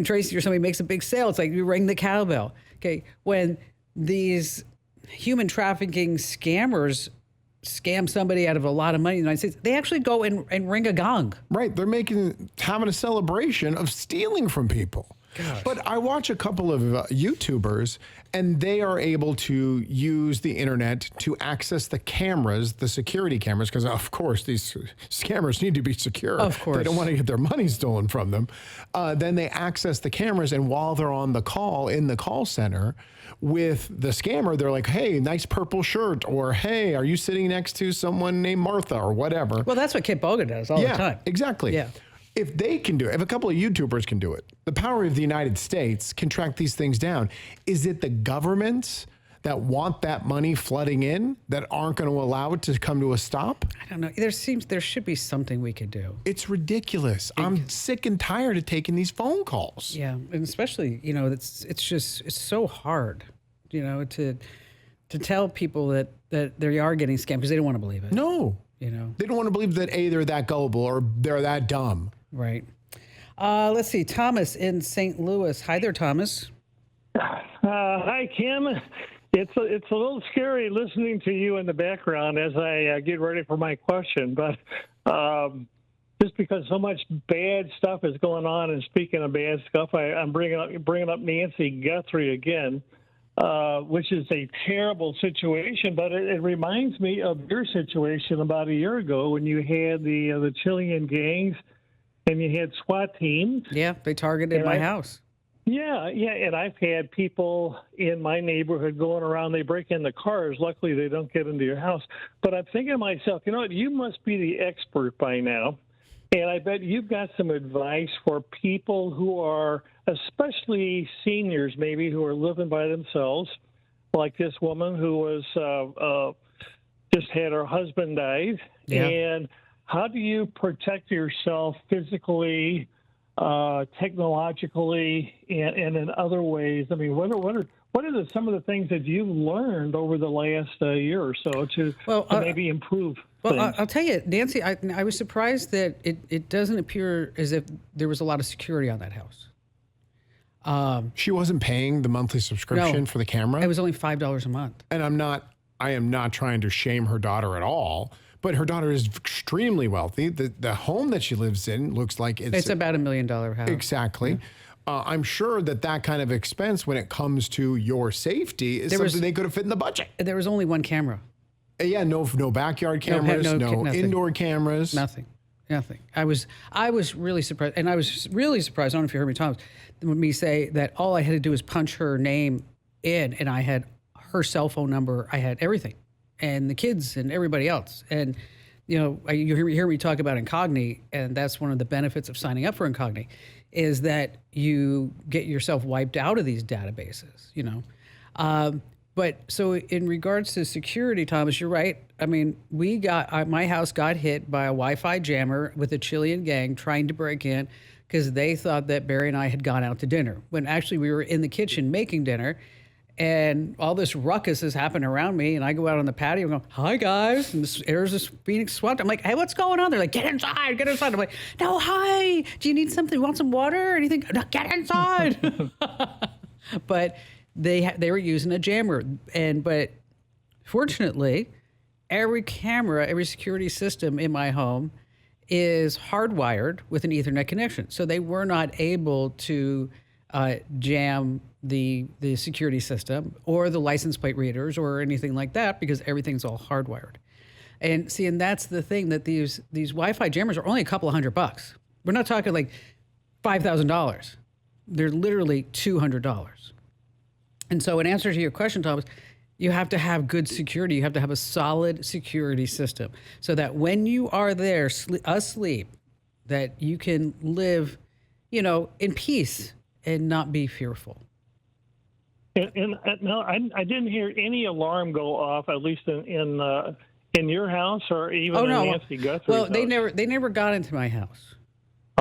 Speaker 1: Tracy or somebody makes a big sale, it's like you ring the cowbell. Okay. When these human trafficking scammers scam somebody out of a lot of money in the United States, they actually go and ring a gong.
Speaker 2: Right. They're having a celebration of stealing from people. Gosh. But I watch a couple of YouTubers, and they are able to use the internet to access the cameras, the security cameras, because of course these scammers need to be secure.
Speaker 1: Of course.
Speaker 2: They don't want to get their money stolen from them. Then they access the cameras, and while they're on the call in the call center with the scammer, they're like, hey, nice purple shirt, or hey, are you sitting next to someone named Martha, or whatever.
Speaker 1: Well, that's what Kit Boga does all the time.
Speaker 2: Exactly.
Speaker 1: Yeah.
Speaker 2: If they can do it, if a couple of YouTubers can do it, the power of the United States can track these things down. Is it the governments that want that money flooding in that aren't going to allow it to come to a stop?
Speaker 1: I don't know. There should be something we could do.
Speaker 2: It's ridiculous. I'm sick and tired of taking these phone calls.
Speaker 1: Yeah, and especially, it's so hard, to tell people that they are getting scammed because they don't want to believe it.
Speaker 2: No. They don't want to believe that they're that gullible or they're that dumb.
Speaker 1: Right. Let's see. Thomas in St. Louis. Hi there, Thomas.
Speaker 8: Hi, Kim. It's a little scary listening to you in the background as I get ready for my question, but just because so much bad stuff is going on, and speaking of bad stuff, I'm bringing up Nancy Guthrie again, which is a terrible situation. But it reminds me of your situation about a year ago when you had the Chilean gangs and you had SWAT teams.
Speaker 1: Yeah, they targeted my house.
Speaker 8: Yeah, and I've had people in my neighborhood going around, they break in the cars. Luckily, they don't get into your house. But I'm thinking to myself, you know what, you must be the expert by now. And I bet you've got some advice for people who are, especially seniors maybe, who are living by themselves, like this woman who was just had her husband died.
Speaker 1: Yeah.
Speaker 8: And how do you protect yourself physically, technologically, and in other ways? I mean, what are some of the things that you've learned over the last year or so to maybe improve
Speaker 1: Well,
Speaker 8: things?
Speaker 1: I'll tell you, Nancy, I was surprised that it doesn't appear as if there was a lot of security on that house.
Speaker 2: She wasn't paying the monthly subscription for the camera.
Speaker 1: It was only $5 a month.
Speaker 2: And I am not trying to shame her daughter at all, but her daughter is extremely wealthy. The home that she lives in looks like
Speaker 1: It's about $1 million house.
Speaker 2: Exactly. Yeah. I'm sure that kind of expense when it comes to your safety is something they could have fit in the budget.
Speaker 1: There was only one camera.
Speaker 2: Yeah, no backyard cameras, no indoor cameras.
Speaker 1: Nothing. I was really surprised. And I was really surprised, I don't know if you heard me, Thomas, when me say that all I had to do was punch her name in, and I had her cell phone number, I had everything, and the kids and everybody else. And, you hear me talk about Incogni, and that's one of the benefits of signing up for Incogni, is that you get yourself wiped out of these databases, But so in regards to security, Thomas, you're right. I mean, my house got hit by a Wi-Fi jammer with a Chilean gang trying to break in because they thought that Barry and I had gone out to dinner, when actually we were in the kitchen making dinner, and all this ruckus has happened around me, and I go out on the patio and go, "Hi guys," and there's this Phoenix SWAT. I'm like, "Hey, what's going on?" They're like, "Get inside, get inside." I'm like, "No, hi. Do you need something? Want some water or anything?" "No, get inside." But they were using a jammer, but fortunately, every camera, every security system in my home is hardwired with an Ethernet connection, so they were not able to jam the security system or the license plate readers or anything like that, because everything's all hardwired. And that's the thing, that these Wi-Fi jammers are only a couple of $100. We're not talking like $5,000. They're literally $200. And so in answer to your question, Thomas, you have to have good security. You have to have a solid security system so that when you are there asleep, that you can live, in peace and not be fearful.
Speaker 8: And no, I didn't hear any alarm go off, at least in your house or even in Nancy Guthrie's
Speaker 1: Well,
Speaker 8: house.
Speaker 1: they never got into my house.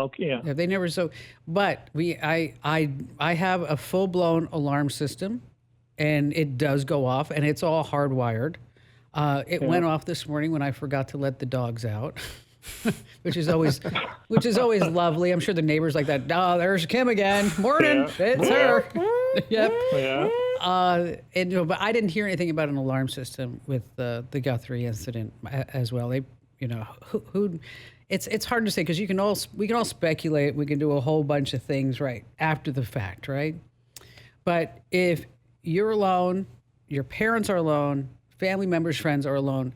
Speaker 8: Okay, yeah.
Speaker 1: They never. So, but I have a full blown alarm system, and it does go off, and it's all hardwired. It went off this morning when I forgot to let the dogs out, which is always lovely. I'm sure the neighbors like that. Oh, there's Kim again. Morning, it's her. Yep.
Speaker 8: Yeah.
Speaker 1: But I didn't hear anything about an alarm system with the Guthrie incident as well. They, who. It's hard to say because we can all speculate. We can do a whole bunch of things right after the fact, right? But if you're alone, your parents are alone, family members, friends are alone,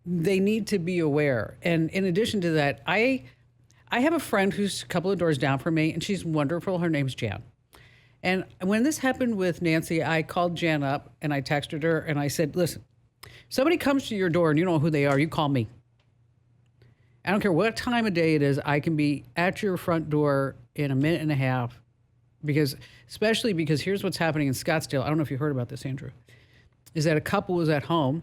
Speaker 1: they need to be aware. And in addition to that, I have a friend who's a couple of doors down from me, and she's wonderful. Her name's Jan. And when this happened with Nancy, I called Jan up and I texted her and I said, "Listen, if somebody comes to your door and you don't know who they are, you call me. I don't care what time of day it is. I can be at your front door in a minute and a half, especially because here's what's happening in Scottsdale. I don't know if you heard about this, Andrew. is that a couple was at home,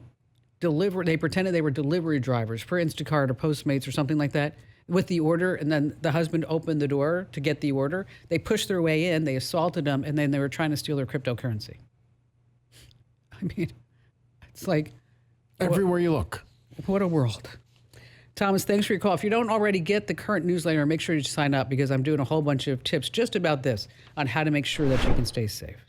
Speaker 1: they pretended they were delivery drivers for Instacart or Postmates or something like that with the order, and then the husband opened the door to get the order. They pushed their way in, they assaulted them, and then they were trying to steal their cryptocurrency. I mean, it's like...
Speaker 2: Everywhere you look.
Speaker 1: What a world. Thomas, thanks for your call. If you don't already get the current newsletter, make sure you sign up because I'm doing a whole bunch of tips just about this on how to make sure that you can stay safe.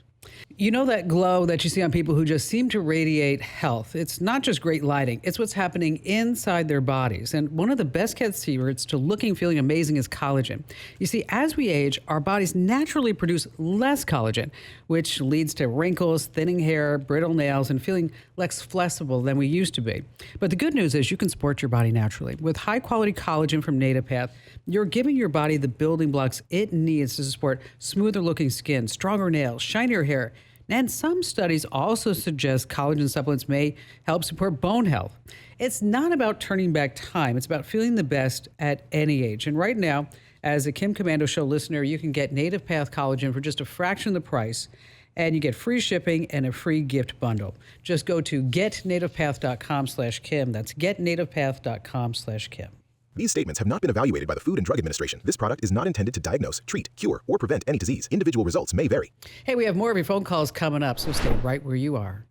Speaker 1: You know that glow that you see on people who just seem to radiate health? It's not just great lighting. It's what's happening inside their bodies. And one of the best kept secrets to looking and feeling amazing is collagen. You see, as we age, our bodies naturally produce less collagen, which leads to wrinkles, thinning hair, brittle nails, and feeling less flexible than we used to be. But the good news is you can support your body naturally. With high-quality collagen from NativePath, you're giving your body the building blocks it needs to support smoother-looking skin, stronger nails, shinier hair. And some studies also suggest collagen supplements may help support bone health. It's not about turning back time. It's about feeling the best at any age. And right now, as a Kim Komando Show listener, you can get NativePath collagen for just a fraction of the price, and you get free shipping and a free gift bundle. Just go to getnativepath.com/Kim. That's getnativepath.com/Kim.
Speaker 9: These statements have not been evaluated by the Food and Drug Administration. This product is not intended to diagnose, treat, cure, or prevent any disease. Individual results may vary.
Speaker 1: Hey, we have more of your phone calls coming up, so stay right where you are.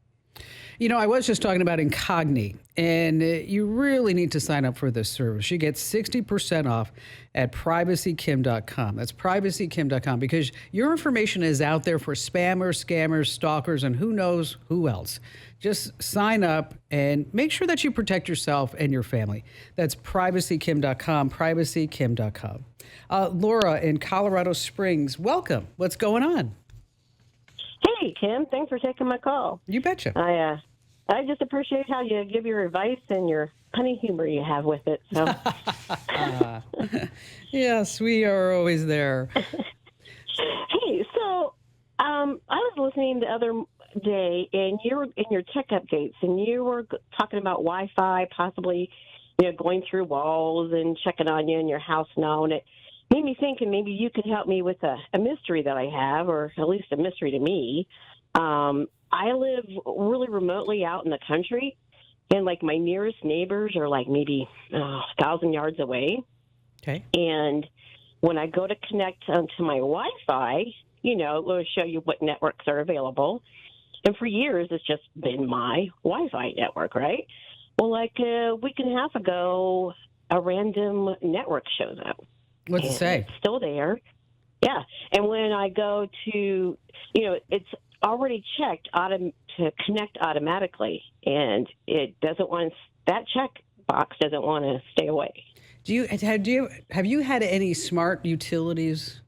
Speaker 1: You know, I was just talking about Incogni, and you really need to sign up for this service. You get 60% off at privacykim.com. That's privacykim.com, because your information is out there for spammers, scammers, stalkers, and who knows who else. Just sign up and make sure that you protect yourself and your family. That's privacykim.com, privacykim.com. Laura in Colorado Springs, welcome. What's going on?
Speaker 10: Hey, Kim. Thanks for taking my call.
Speaker 1: You betcha.
Speaker 10: I just appreciate how you give your advice and your funny humor you have with it. So.
Speaker 1: Yes, we are always there.
Speaker 10: Hey, so I was listening the other day, and you were in your tech updates, and you were talking about Wi-Fi possibly, going through walls and checking on you in your house now, and it made me think, and maybe you could help me with a mystery that I have, or at least a mystery to me. I live really remotely out in the country, and like my nearest neighbors are like maybe 1,000 yards away.
Speaker 1: Okay.
Speaker 10: And when I go to connect onto my Wi-Fi, it will show you what networks are available. And for years, it's just been my Wi-Fi network, right? Well, like a week and a half ago, a random network shows up.
Speaker 1: What's it say?
Speaker 10: It's still there. Yeah. And when I go to, it's already checked to connect automatically, and it doesn't want that check box doesn't want to stay away.
Speaker 1: Have you had any smart utilities,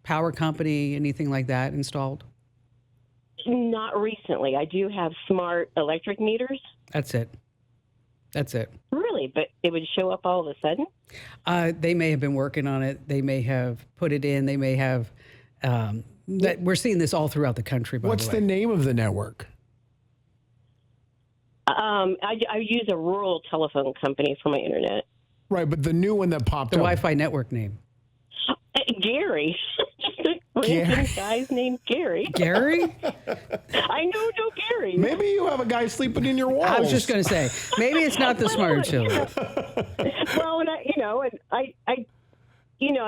Speaker 1: power company, anything like that installed?
Speaker 10: Not recently. I do have smart electric meters.
Speaker 1: That's it.
Speaker 10: Really? But it would show up all of a sudden?
Speaker 1: They may have been working on it. They may have put it in. They may have. We're seeing this all throughout the country, by the way.
Speaker 2: What's the name of the network?
Speaker 10: I use a rural telephone company for my internet.
Speaker 2: Right, but the new one that popped
Speaker 1: up.
Speaker 2: The
Speaker 1: Wi-Fi network name.
Speaker 10: Gary. Random guy's named Gary.
Speaker 1: Gary?
Speaker 10: I know no Gary.
Speaker 2: Maybe you have a guy sleeping in your walls.
Speaker 1: I was just going to say, maybe it's not the smart utility.
Speaker 10: Well, and I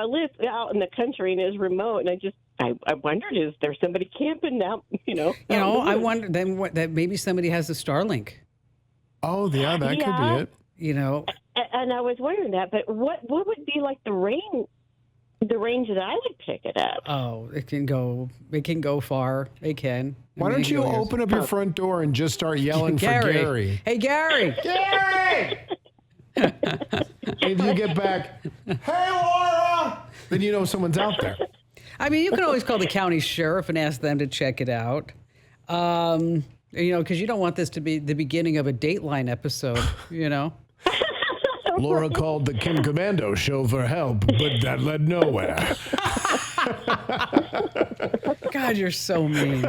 Speaker 10: live out in the country and it's remote, and I wondered, is there somebody camping out?
Speaker 1: I wonder then that maybe somebody has a Starlink.
Speaker 2: Oh, yeah, that could be it.
Speaker 10: And I was wondering that, but what would be like the range that I would pick it up?
Speaker 1: Oh, it can go far. It can.
Speaker 2: Why don't you open up your front door and just start yelling for Gary?
Speaker 1: Hey, Gary!
Speaker 2: Gary! If you get back, hey, Laura! Then someone's out there.
Speaker 1: I mean, you can always call the county sheriff and ask them to check it out. Because you don't want this to be the beginning of a Dateline episode,
Speaker 2: Laura called the Kim Komando Show for help, but that led nowhere.
Speaker 1: God, you're so mean.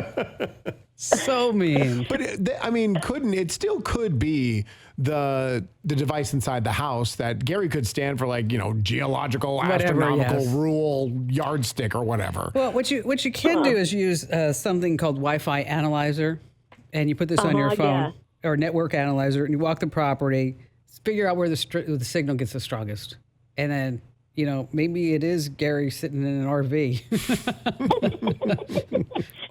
Speaker 1: So mean.
Speaker 2: But it still could be the device inside the house that Gary could stand for, like, geological,
Speaker 1: whatever,
Speaker 2: astronomical,
Speaker 1: yes.
Speaker 2: rule yardstick or whatever.
Speaker 1: Well, what you can do is use something called Wi-Fi Analyzer. and you put this on your phone
Speaker 10: yeah.
Speaker 1: or network analyzer, and you walk the property, figure out where the signal gets the strongest, and then maybe it is Gary sitting in an RV.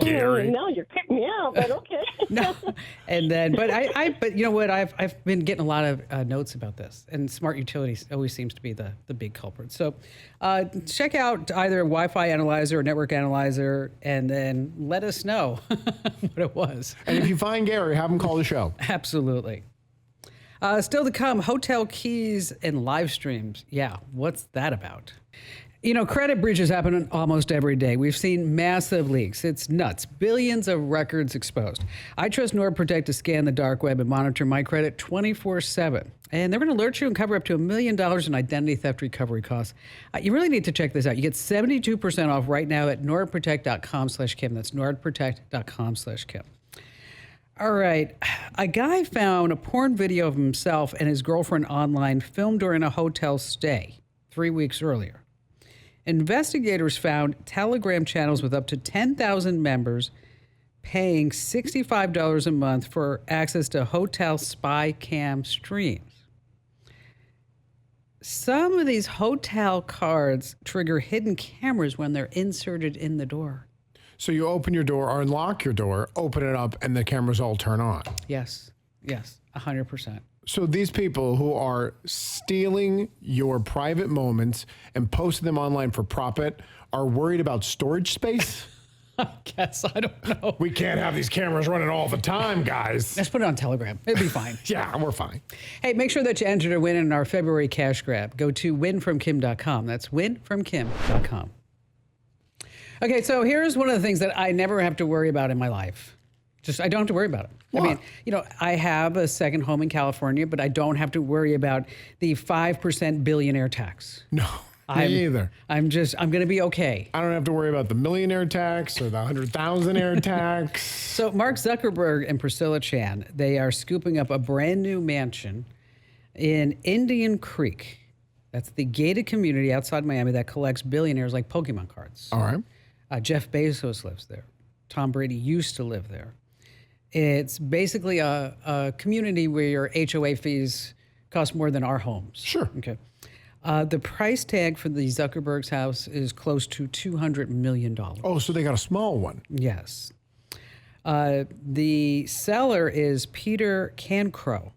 Speaker 2: Gary.
Speaker 10: No, you're kicking me out, but okay.
Speaker 1: No, and then, but you know what? I've been getting a lot of notes about this, and smart utilities always seems to be the big culprit. So, check out either a Wi-Fi analyzer or network analyzer, and then let us know what it was.
Speaker 2: And if you find Gary, have him call the show.
Speaker 1: Absolutely. Still to come, hotel keys and live streams. Yeah, what's that about? Credit breaches happen almost every day. We've seen massive leaks. It's nuts. Billions of records exposed. I trust NordProtect to scan the dark web and monitor my credit 24/7. And they're going to alert you and cover up to $1 million in identity theft recovery costs. You really need to check this out. You get 72% off right now at nordprotect.com/Kim. That's nordprotect.com/Kim. All right. A guy found a porn video of himself and his girlfriend online filmed during a hotel stay 3 weeks earlier. Investigators found Telegram channels with up to 10,000 members paying $65 a month for access to hotel spy cam streams. Some of these hotel cards trigger hidden cameras when they're inserted in the door.
Speaker 2: So you open your door or unlock your door, open it up, and the cameras all turn on.
Speaker 1: Yes, 100%.
Speaker 2: So these people who are stealing your private moments and posting them online for profit are worried about storage space?
Speaker 1: I guess. I don't know.
Speaker 2: We can't have these cameras running all the time, guys.
Speaker 1: Let's put it on Telegram. It'll be fine.
Speaker 2: Yeah, we're fine.
Speaker 1: Hey, make sure that you enter to win in our February cash grab. Go to winfromkim.com. That's winfromkim.com. Okay, so here's one of the things that I never have to worry about in my life. I don't have to worry about it.
Speaker 2: What?
Speaker 1: I mean, I have a second home in California, but I don't have to worry about the 5% billionaire tax.
Speaker 2: No, me either.
Speaker 1: I'm going to be okay.
Speaker 2: I don't have to worry about the millionaire tax or the 100,000 tax.
Speaker 1: So Mark Zuckerberg and Priscilla Chan, they are scooping up a brand new mansion in Indian Creek. That's the gated community outside Miami that collects billionaires like Pokemon cards.
Speaker 2: All right.
Speaker 1: Jeff Bezos lives there. Tom Brady used to live there. It's basically a community where your HOA fees cost more than our homes.
Speaker 2: Sure.
Speaker 1: Okay. The price tag for the Zuckerberg's house is close to $200 million.
Speaker 2: Oh, so they got a small one.
Speaker 1: Yes. The seller is Peter Cancrow.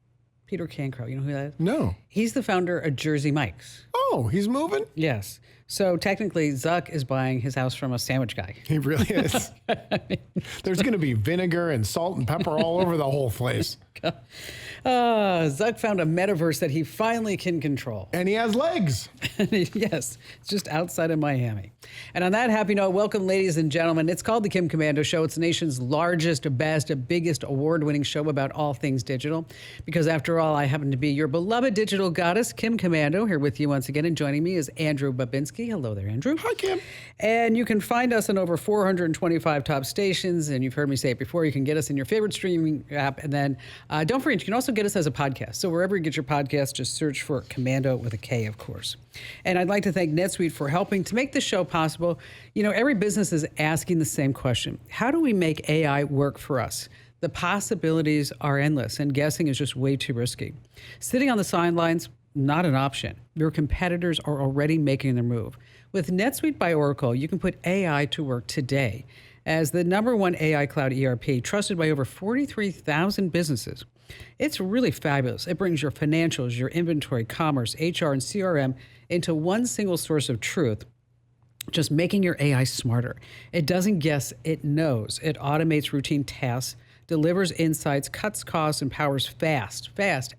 Speaker 1: Peter Cancrow, you know who that is?
Speaker 2: No.
Speaker 1: He's the founder of Jersey Mike's.
Speaker 2: Oh, he's moving?
Speaker 1: Yes. So technically, Zuck is buying his house from a sandwich guy.
Speaker 2: He really is. There's going to be vinegar and salt and pepper all over the whole place.
Speaker 1: Zuck found a metaverse that he finally can control.
Speaker 2: And he has legs.
Speaker 1: Yes, it's just outside of Miami. And on that happy note, welcome, ladies and gentlemen. It's called The Kim Komando Show. It's the nation's largest, best, biggest award-winning show about all things digital. Because after all, I happen to be your beloved digital goddess, Kim Komando, here with you once again. And joining me is Andrew Babinski. Hello there, Andrew.
Speaker 2: Hi, Kim.
Speaker 1: And you can find us on over 425 top stations. And you've heard me say it before, you can get us in your favorite streaming app. And then don't forget, you can also get us as a podcast. So wherever you get your podcast, just search for Komando with a K, of course. And I'd like to thank NetSuite for helping to make this show possible. Every business is asking the same question. How do we make AI work for us? The possibilities are endless, and guessing is just way too risky. Sitting on the sidelines, not an option. Your competitors are already making their move. With NetSuite by Oracle, you can put AI to work today. As the #1 AI cloud ERP, trusted by over 43,000 businesses. It's really fabulous. It brings your financials, your inventory, commerce, HR, and CRM into one single source of truth, just making your AI smarter. It doesn't guess, it knows. It automates routine tasks, delivers insights, cuts costs, and powers fast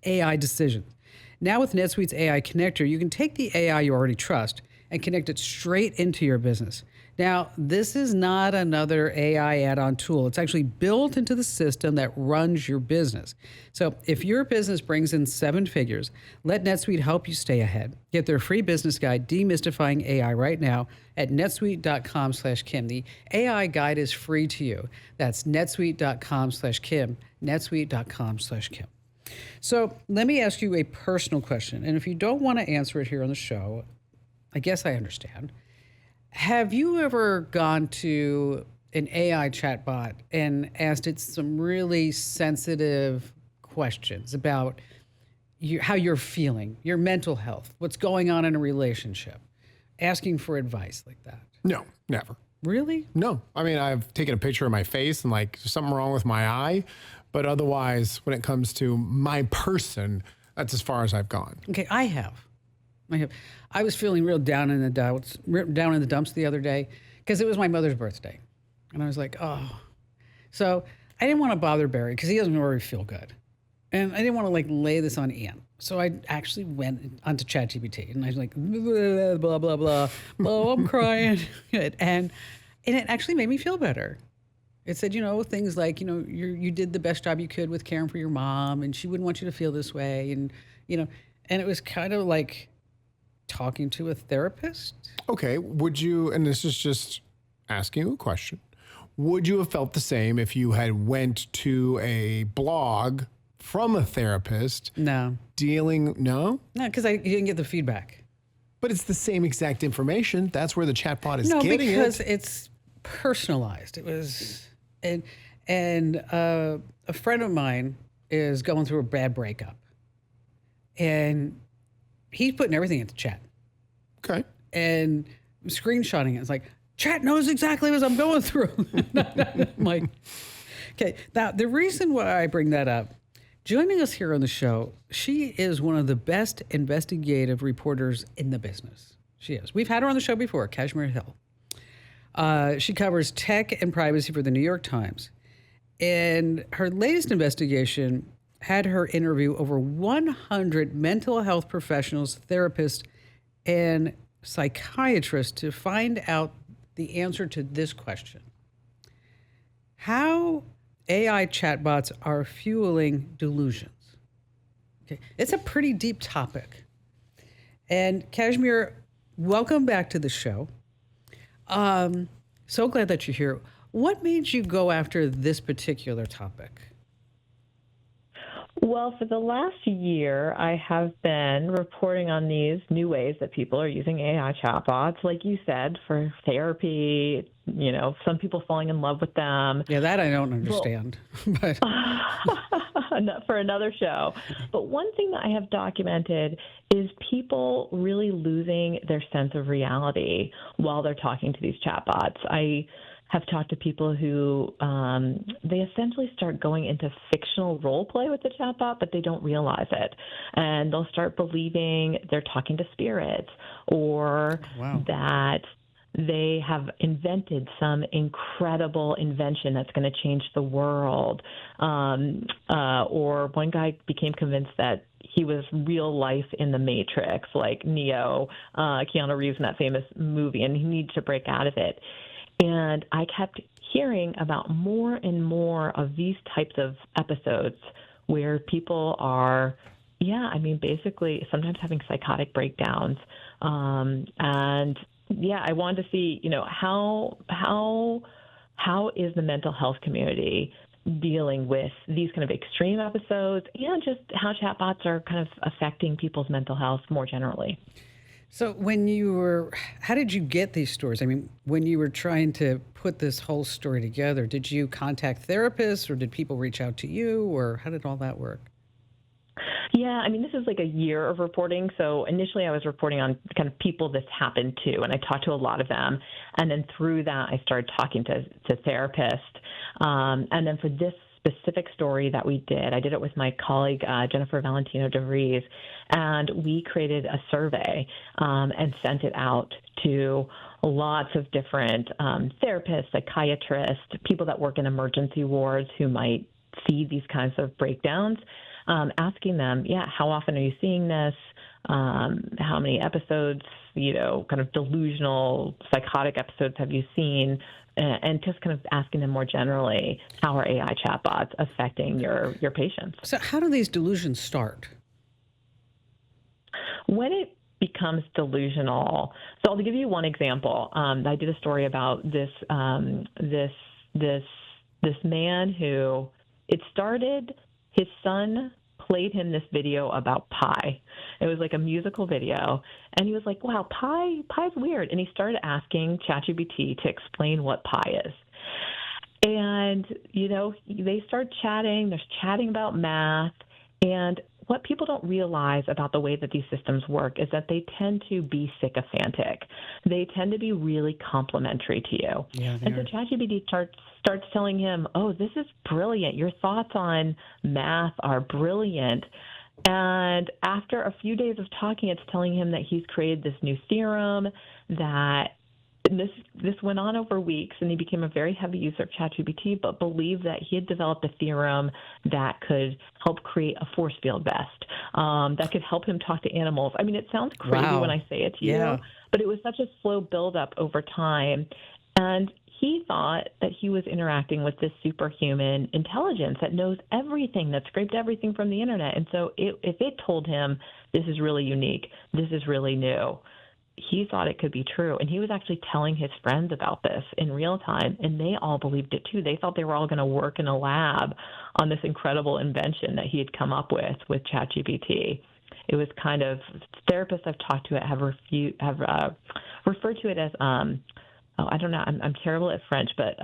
Speaker 1: AI decisions. Now with NetSuite's AI connector, you can take the AI you already trust and connect it straight into your business. Now, this is not another AI add-on tool. It's actually built into the system that runs your business. So if your business brings in 7 figures, let NetSuite help you stay ahead. Get their free business guide, Demystifying AI, right now at netsuite.com/Kim. The AI guide is free to you. That's netsuite.com/Kim, netsuite.com/Kim. So let me ask you a personal question. And if you don't want to answer it here on the show, I guess I understand. Have you ever gone to an AI chatbot and asked it some really sensitive questions about how you're feeling, your mental health, what's going on in a relationship, asking for advice like that?
Speaker 2: No, never.
Speaker 1: Really?
Speaker 2: No. I mean, I've taken a picture of my face and like there's something wrong with my eye. But otherwise, when it comes to my person, that's as far as I've gone.
Speaker 1: Okay, I have. I was feeling real down in the dumps the other day because it was my mother's birthday. And I was like, oh. So I didn't want to bother Barry because he doesn't really feel good. And I didn't want to like lay this on Ian. So I actually went onto ChatGPT and I was like, blah, blah, blah, blah. Oh, I'm crying. And it actually made me feel better. It said, things like, you did the best job you could with caring for your mom and she wouldn't want you to feel this way. And, and it was kind of like talking to a therapist.
Speaker 2: Okay. Would you, and this is just asking a question, would you have felt the same if you had went to a blog from a therapist?
Speaker 1: No.
Speaker 2: No?
Speaker 1: No, because you didn't get the feedback.
Speaker 2: But it's the same exact information. That's where the chatbot is getting it.
Speaker 1: No, because it's personalized. It was, and a friend of mine is going through a bad breakup. And he's putting everything into chat.
Speaker 2: Okay.
Speaker 1: And screenshotting it. It's like, chat knows exactly what I'm going through. I'm like, okay. Now, the reason why I bring that up, joining us here on the show, she is one of the best investigative reporters in the business. She is. We've had her on the show before, Kashmir Hill. She covers tech and privacy for the New York Times. And her latest investigation had her interview over 100 mental health professionals, therapists, and psychiatrists to find out the answer to this question: how AI chatbots are fueling delusions. Okay. It's a pretty deep topic. And Kashmir, welcome back to the show. So glad that you're here. What made you go after this particular topic?
Speaker 11: Well, for the last year, I have been reporting on these new ways that people are using AI chatbots, like you said, for therapy, some people falling in love with them.
Speaker 1: Yeah, that I don't understand. But
Speaker 11: for another show. But one thing that I have documented is people really losing their sense of reality while they're talking to these chatbots. I have talked to people who they essentially start going into fictional role play with the chatbot, but they don't realize it. And they'll start believing they're talking to spirits or that they have invented some incredible invention that's going to change the world. Or one guy became convinced that he was real life in the Matrix, like Neo, Keanu Reeves in that famous movie, and he needed to break out of it. And I kept hearing about more and more of these types of episodes where people are, basically sometimes having psychotic breakdowns. And I wanted to see, how is the mental health community dealing with these kind of extreme episodes and just how chatbots are kind of affecting people's mental health more generally.
Speaker 1: So how did you get these stories? I mean, when you were trying to put this whole story together, did you contact therapists or did people reach out to you, or how did all that work?
Speaker 11: Yeah, this is like a year of reporting. So initially I was reporting on kind of people this happened to, and I talked to a lot of them. And then through that, I started talking to therapists. And then for this specific story that we did, I did it with my colleague, Jennifer Valentino DeVries, and we created a survey and sent it out to lots of different therapists, psychiatrists, people that work in emergency wards who might see these kinds of breakdowns, asking them, how often are you seeing this? How many episodes, kind of delusional, psychotic episodes have you seen? And just kind of asking them more generally, how are AI chatbots affecting your patients?
Speaker 1: So how do these delusions start?
Speaker 11: When it becomes delusional, so I'll give you one example. I did a story about this man who it started. His son played him this video about pie. It was like a musical video. And he was like, wow, pie's weird. And he started asking ChatGPT to explain what pie is. And, they start chatting. They're chatting about math. And what people don't realize about the way that these systems work is that they tend to be sycophantic. They tend to be really complimentary to you.
Speaker 1: Yeah,
Speaker 11: and so ChatGPT starts telling him, oh, this is brilliant. Your thoughts on math are brilliant. And after a few days of talking, it's telling him that he's created this new theorem that this went on over weeks, and he became a very heavy user of ChatGPT, but believed that he had developed a theorem that could help create a force field vest, that could help him talk to animals. I mean, it sounds crazy when I say it to you, but it was such a slow buildup over time. And he thought that he was interacting with this superhuman intelligence that knows everything, that scraped everything from the internet. And so if it told him, this is really unique, this is really new, he thought it could be true. And he was actually telling his friends about this in real time, and they all believed it too. They thought they were all going to work in a lab on this incredible invention that he had come up with ChatGPT. It was kind of, therapists I've talked to have referred to it as, I don't know, I'm terrible at French, but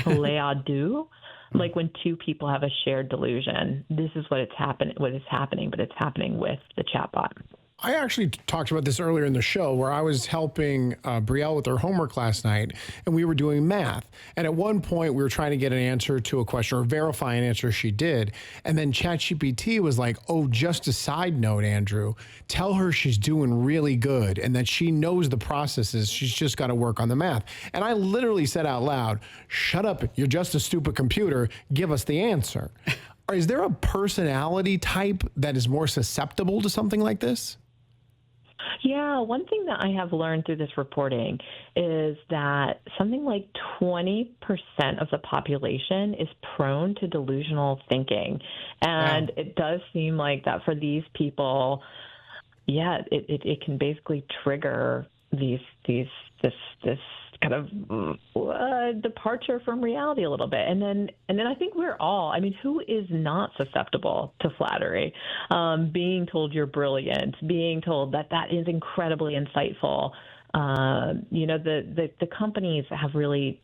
Speaker 11: les deux, like when two people have a shared delusion. This is what is happening, but it's happening with the chatbot.
Speaker 2: I actually talked about this earlier in the show where I was helping Brielle with her homework last night, and we were doing math. And at one point, we were trying to get an answer to a question or verify an answer she did. And then ChatGPT was like, oh, just a side note, Andrew, tell her she's doing really good and that she knows the processes. She's just got to work on the math. And I literally said out loud, shut up, you're just a stupid computer. Give us the answer. Is there a personality type that is more susceptible to something like this?
Speaker 11: Yeah, one thing that I have learned through this reporting is that something like 20% of the population is prone to delusional thinking. And It does seem like that for these people, it can basically trigger this kind of departure from reality a little bit. And then I think we're all, I mean, who is not susceptible to flattery? Being told you're brilliant, being told that is incredibly insightful. The companies have really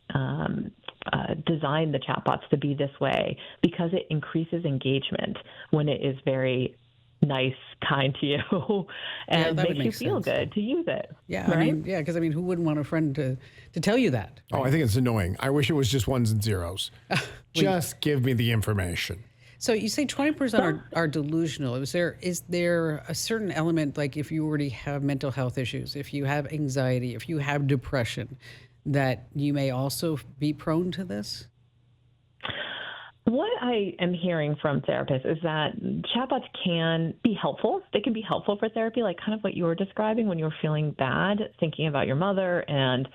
Speaker 11: designed the chatbots to be this way because it increases engagement when it is very nice, kind to you, and makes you feel good to use it.
Speaker 1: Yeah,
Speaker 11: right?
Speaker 1: Because who wouldn't want a friend to tell you that?
Speaker 2: Right? Oh, I think it's annoying. I wish it was just ones and zeros. Just give me the information.
Speaker 1: So you say 20% are delusional. Is there a certain element, like if you already have mental health issues, if you have anxiety, if you have depression, that you may also be prone to this?
Speaker 11: What I am hearing from therapists is that chatbots can be helpful. They can be helpful for therapy, like kind of what you were describing when you were feeling bad, thinking about your mother and,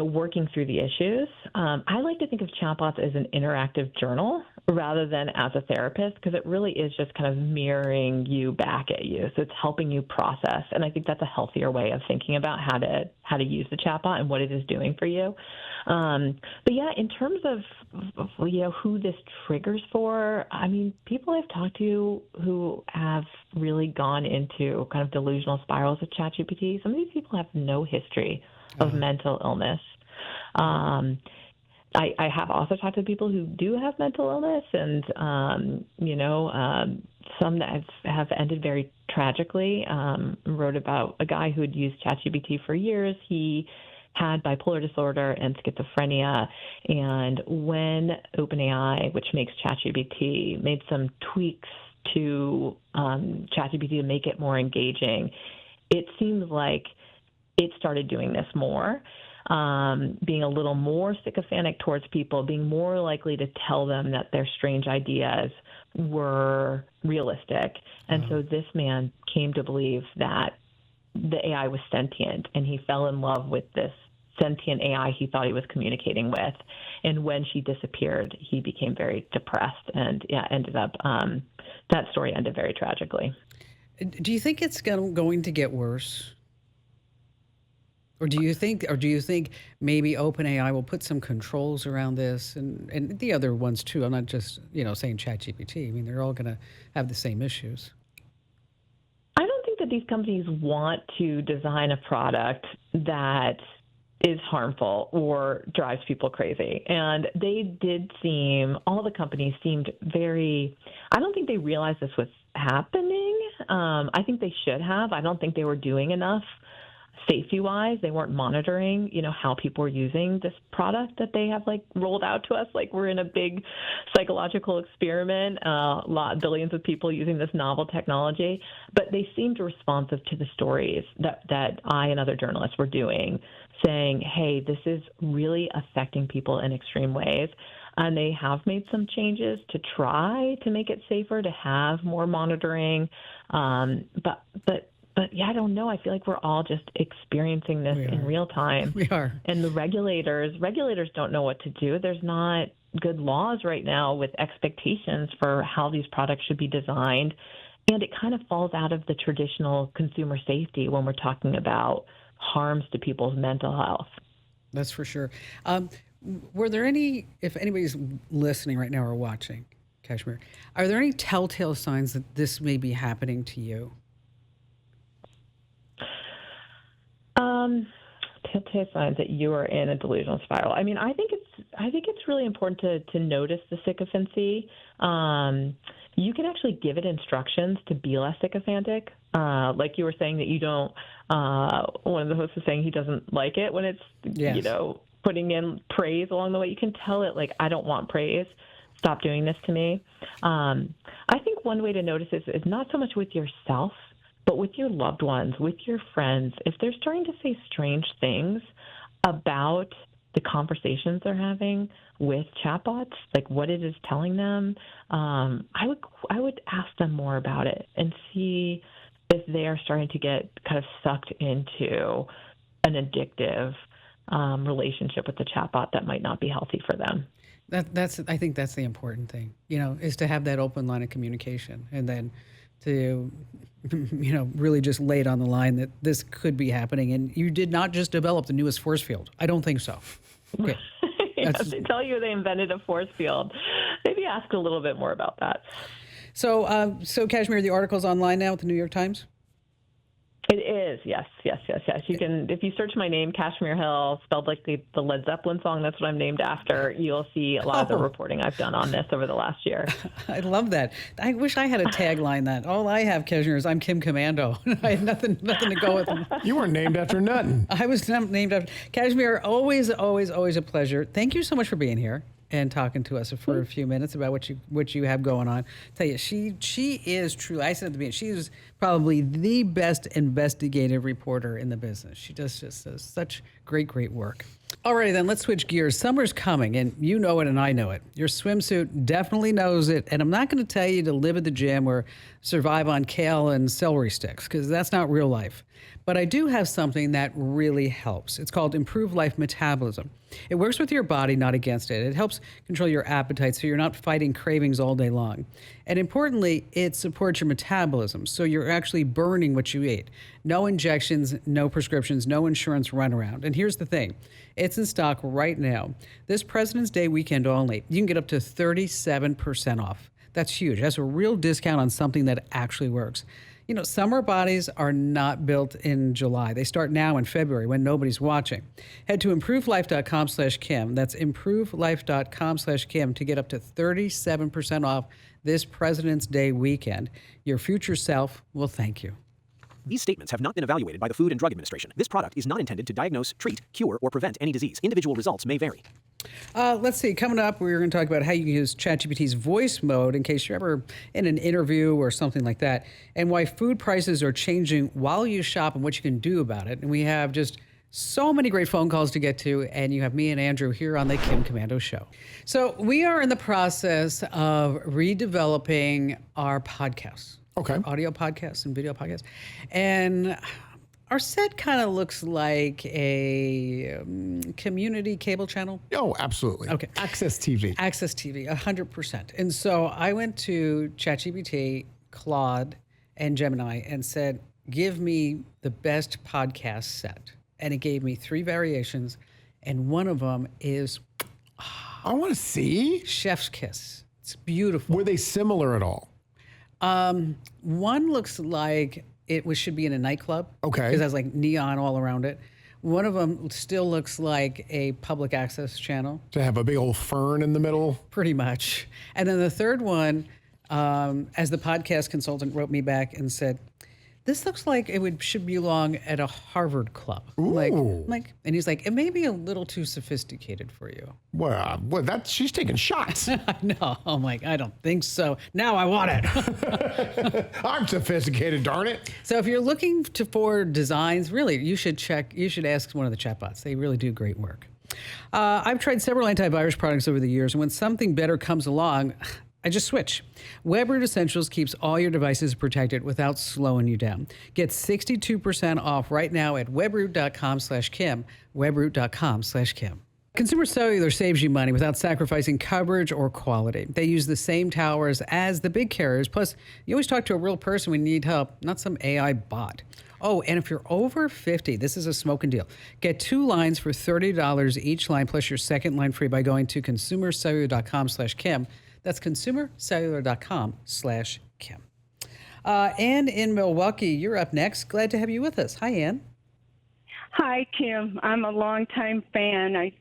Speaker 11: working through the issues. I like to think of chatbots as an interactive journal rather than as a therapist, because it really is just kind of mirroring you back at you. So it's helping you process. And I think that's a healthier way of thinking about how to use the chatbot and what it is doing for you. But yeah, in terms of who this triggers for, people I've talked to who have really gone into kind of delusional spirals with ChatGPT, some of these people have no history of mental illness. I have also talked to people who do have mental illness, and some that have ended very tragically. Wrote about a guy who had used ChatGPT for years. He had bipolar disorder and schizophrenia, and when OpenAI, which makes ChatGPT, made some tweaks to ChatGPT to make it more engaging, it seems like it started doing this more, being a little more sycophantic towards people, being more likely to tell them that their strange ideas were realistic. And so this man came to believe that the AI was sentient, and he fell in love with this sentient AI he thought he was communicating with. And when she disappeared, he became very depressed, and ended up, that story ended very tragically.
Speaker 1: Do you think it's going to get worse? Or do you think maybe OpenAI will put some controls around this, and the other ones too? I'm not just saying ChatGPT. They're all going to have the same issues.
Speaker 11: I don't think that these companies want to design a product that is harmful or drives people crazy. And all the companies seemed I don't think they realized this was happening. I think they should have. I don't think they were doing enough safety-wise. They weren't monitoring, how people were using this product that they have rolled out to us. Like we're in a big psychological experiment, billions of people using this novel technology. But they seemed responsive to the stories that I and other journalists were doing, saying, hey, this is really affecting people in extreme ways. And they have made some changes to try to make it safer, to have more monitoring. But yeah, I don't know. I feel like we're all just experiencing this in real time.
Speaker 1: We are.
Speaker 11: And the regulators don't know what to do. There's not good laws right now with expectations for how these products should be designed. And it kind of falls out of the traditional consumer safety when we're talking about harms to people's mental health.
Speaker 1: That's for sure. Were there if anybody's listening right now or watching, Kashmir, are there any telltale signs that this may be happening to you?
Speaker 11: Telltale signs that you are in a delusional spiral. I mean, I think it's really important to notice the sycophancy. You can actually give it instructions to be less sycophantic. Like you were saying that you don't. One of the hosts was saying he doesn't like it when it's putting in praise along the way. You can tell it I don't want praise. Stop doing this to me. I think one way to notice this is not so much with yourself, but with your loved ones, with your friends. If they're starting to say strange things about the conversations they're having with chatbots, like what it is telling them, I would ask them more about it and see if they are starting to get kind of sucked into an addictive relationship with the chatbot that might not be healthy for them.
Speaker 1: I think that's the important thing, is to have that open line of communication, and then to, really just lay it on the line that this could be happening. And you did not just develop the newest force field. I don't think so. Okay.
Speaker 11: If they tell you they invented a force field, maybe ask a little bit more about that.
Speaker 1: So Kashmir, the article's online now at the New York Times?
Speaker 11: It is, yes. You can, if you search my name, Kashmir Hill, spelled like the Led Zeppelin song, that's what I'm named after, you'll see a lot of the reporting I've done on this over the last year.
Speaker 1: I love that. I wish I had a tagline that. All I have, Kashmir, is I'm Kim Komando. I had nothing to go with.
Speaker 2: You weren't named after nothing.
Speaker 1: I was named after. Kashmir, always a pleasure. Thank you so much for being here and talking to us for a few minutes about what you have going on. Tell you, she is truly, I said at the beginning, she is probably the best investigative reporter in the business. She does such great work. Alrighty then, let's switch gears. Summer's coming, and you know it and I know it. Your swimsuit definitely knows it, and I'm not going to tell you to live at the gym or survive on kale and celery sticks, because that's not real life. But I do have something that really helps. It's called Improved Life Metabolism. It works with your body, not against it. It helps control your appetite so you're not fighting cravings all day long. And importantly, it supports your metabolism, so you're actually burning what you ate. No injections, no prescriptions, no insurance runaround. And here's the thing. It's in stock right now. This President's Day weekend only, you can get up to 37% off. That's huge. That's a real discount on something that actually works. Summer bodies are not built in July. They start now in February when nobody's watching. Head to improvelife.com/Kim. That's improvelife.com/Kim to get up to 37% off this President's Day weekend. Your future self will thank you.
Speaker 12: These statements have not been evaluated by the Food and Drug Administration. This product is not intended to diagnose, treat, cure, or prevent any disease. Individual results may vary.
Speaker 1: Let's see. Coming up, we're going to talk about how you can use ChatGPT's voice mode in case you're ever in an interview or something like that, and why food prices are changing while you shop and what you can do about it. And we have just so many great phone calls to get to, and you have me and Andrew here on the Kim Komando Show. So we are in the process of redeveloping our podcasts.
Speaker 2: Okay.
Speaker 1: Audio podcasts and video podcasts. And our set kind of looks like a community cable channel.
Speaker 2: Oh, absolutely.
Speaker 1: Okay.
Speaker 2: Access TV.
Speaker 1: Access TV, 100%. And so I went to ChatGPT, Claude, and Gemini and said, give me the best podcast set. And it gave me 3 variations. And one of them is...
Speaker 2: I want to see.
Speaker 1: Chef's Kiss. It's beautiful.
Speaker 2: Were they similar at all?
Speaker 1: One looks like it should be in a nightclub.
Speaker 2: Okay.
Speaker 1: Because it has like neon all around it. One of them still looks like a public access channel.
Speaker 2: To have a big old fern in the middle.
Speaker 1: Pretty much. And then the third one, as the podcast consultant wrote me back and said, this looks like should belong at a Harvard club.
Speaker 2: Ooh.
Speaker 1: And he's like, it may be a little too sophisticated for you.
Speaker 2: Well, she's taking shots.
Speaker 1: I know. I'm like, I don't think so. Now I want it.
Speaker 2: I'm sophisticated, darn it.
Speaker 1: So if you're looking for designs, really, you should ask one of the chatbots. They really do great work. I've tried several antivirus products over the years, and when something better comes along, I just switch. Webroot Essentials keeps all your devices protected without slowing you down. Get 62% off right now at webroot.com/Kim, webroot.com/Kim. Consumer Cellular saves you money without sacrificing coverage or quality. They use the same towers as the big carriers. Plus, you always talk to a real person when you need help, not some AI bot. Oh, and if you're over 50, this is a smoking deal. Get 2 lines for $30 each line, plus your second line free by going to consumercellular.com/Kim. That's consumercellular.com/Kim. Ann in Milwaukee, you're up next. Glad to have you with us. Hi, Ann.
Speaker 13: Hi, Kim. I'm a longtime fan. I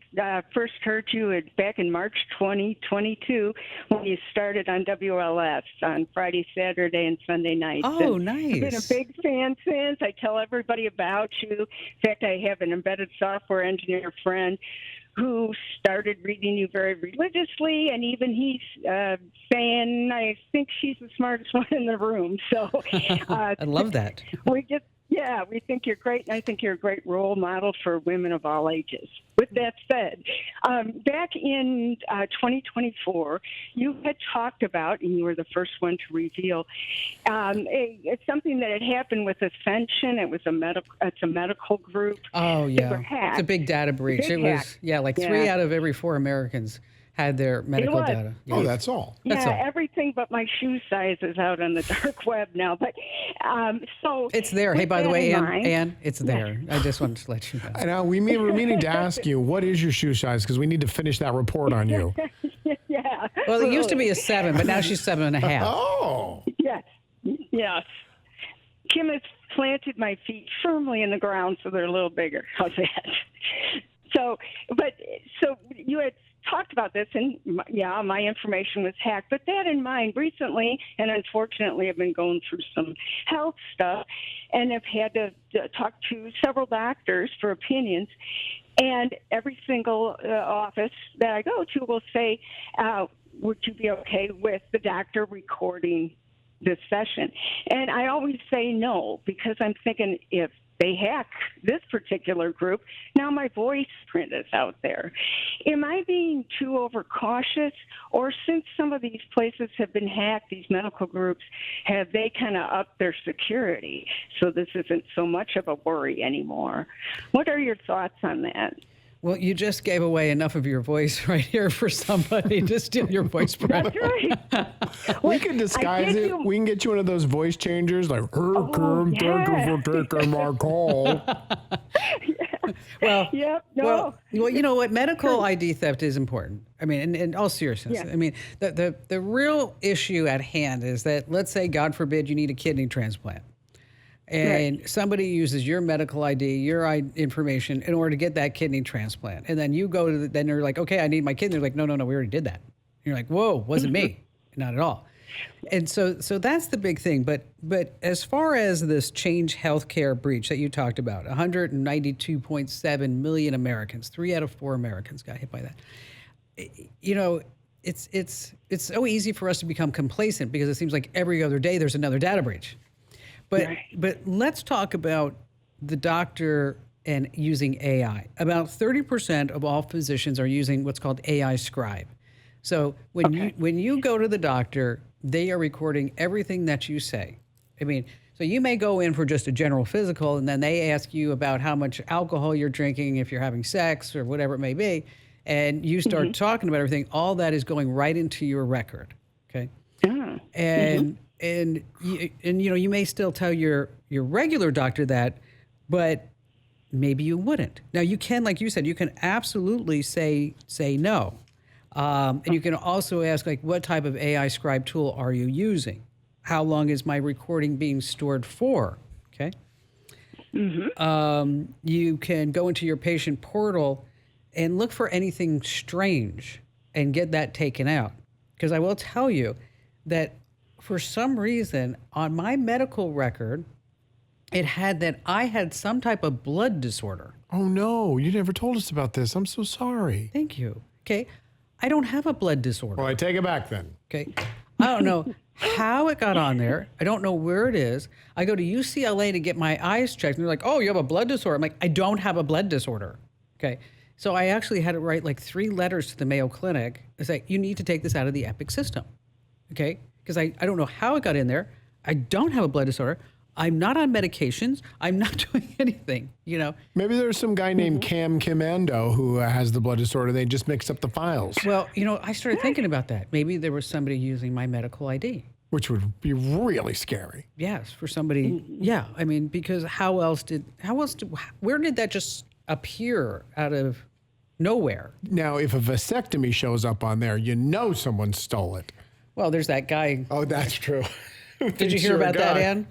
Speaker 13: first heard you back in March 2022 when you started on WLS on Friday, Saturday, and Sunday nights.
Speaker 1: Oh,
Speaker 13: and
Speaker 1: nice.
Speaker 13: I've been a big fan since. I tell everybody about you. In fact, I have an embedded software engineer friend who started reading you very religiously, and even he's saying, I think she's the smartest one in the room. So
Speaker 1: I love that.
Speaker 13: We think you're great, and I think you're a great role model for women of all ages. With that said, back in 2024, you had talked about, and you were the first one to reveal, it's something that had happened with Ascension. It was it's a medical group.
Speaker 1: Oh, yeah. It's a big data breach.
Speaker 13: Big
Speaker 1: It was, like 3 out of every 4 Americans had their medical data.
Speaker 2: Yeah. Oh, that's all.
Speaker 1: That's all.
Speaker 13: Everything but my shoe size is out on the dark web now. But so
Speaker 1: it's there. Hey, by the way, Ann, it's there. I just wanted to let you know.
Speaker 2: I know we're meaning to ask you, what is your shoe size? Because we need to finish that report on you.
Speaker 13: Yeah.
Speaker 1: Well, it used to be a 7, but now she's 7.5.
Speaker 2: Oh.
Speaker 13: Yes. Kim has planted my feet firmly in the ground, so they're a little bigger. How's that? So you had talked about this, and my information was hacked. But that in mind, recently, and unfortunately, I've been going through some health stuff, and have had to talk to several doctors for opinions. And every single office that I go to will say, would you be okay with the doctor recording this session? And I always say no, because I'm thinking if they hack this particular group, now my voice print is out there. Am I being too overcautious? Or since some of these places have been hacked, these medical groups, have they kind of upped their security so this isn't so much of a worry anymore? What are your thoughts on that?
Speaker 1: Well, you just gave away enough of your voice right here for somebody to steal your voice print.
Speaker 13: That's right.
Speaker 2: We can disguise it. We can get you one of those voice changers, like, thank you for taking my call.
Speaker 1: Well,
Speaker 13: no.
Speaker 1: Well, you know what? Medical ID theft is important. I mean, in all seriousness. I mean, the real issue at hand is that, let's say, God forbid, you need a kidney transplant. And somebody uses your medical ID, your information in order to get that kidney transplant. And then you go to then they're like, okay, I need my kidney. They're like, no, we already did that. And you're like, whoa, wasn't me. Not at all. And so that's the big thing. But as far as this Change Healthcare breach that you talked about, 192.7 million Americans, 3 out of 4 Americans got hit by that. You know, it's so easy for us to become complacent because it seems like every other day there's another data breach. But let's talk about the doctor and using AI. About 30% of all physicians are using what's called AI scribe. So when you go to the doctor, they are recording everything that you say. I mean, so you may go in for just a general physical, and then they ask you about how much alcohol you're drinking, if you're having sex or whatever it may be, and you start talking about everything. All that is going right into your record. Okay. And you know, you may still tell your regular doctor that, but maybe you wouldn't. Now you can, like you said, you can absolutely say no, and you can also ask, like, what type of AI scribe tool are you using? How long is my recording being stored for? Okay. You can go into your patient portal and look for anything strange and get that taken out. Because I will tell you that for some reason on my medical record, it had that I had some type of blood disorder.
Speaker 2: Oh, no. You never told us about this. I'm so sorry.
Speaker 1: Thank you. Okay. I don't have a blood disorder.
Speaker 2: Well, I take it back then.
Speaker 1: Okay. I don't know how it got on there. I don't know where it is. I go to UCLA to get my eyes checked, and they're like, oh, you have a blood disorder. I'm like, I don't have a blood disorder. Okay. So I actually had to write like 3 letters to the Mayo Clinic and say, you need to take this out of the Epic system. Okay. Because I don't know how it got in there. I don't have a blood disorder. I'm not on medications. I'm not doing anything, you know.
Speaker 2: Maybe there's some guy named Komando who has the blood disorder. They just mixed up the files.
Speaker 1: Well, you know, I started thinking about that. Maybe there was somebody using my medical ID.
Speaker 2: Which would be really scary.
Speaker 1: Yes, for somebody. Yeah, I mean, because where did that just appear out of nowhere?
Speaker 2: Now, if a vasectomy shows up on there, you know someone stole it.
Speaker 1: Well, there's that guy.
Speaker 2: Oh, that's true.
Speaker 1: Did you hear about that, Ann?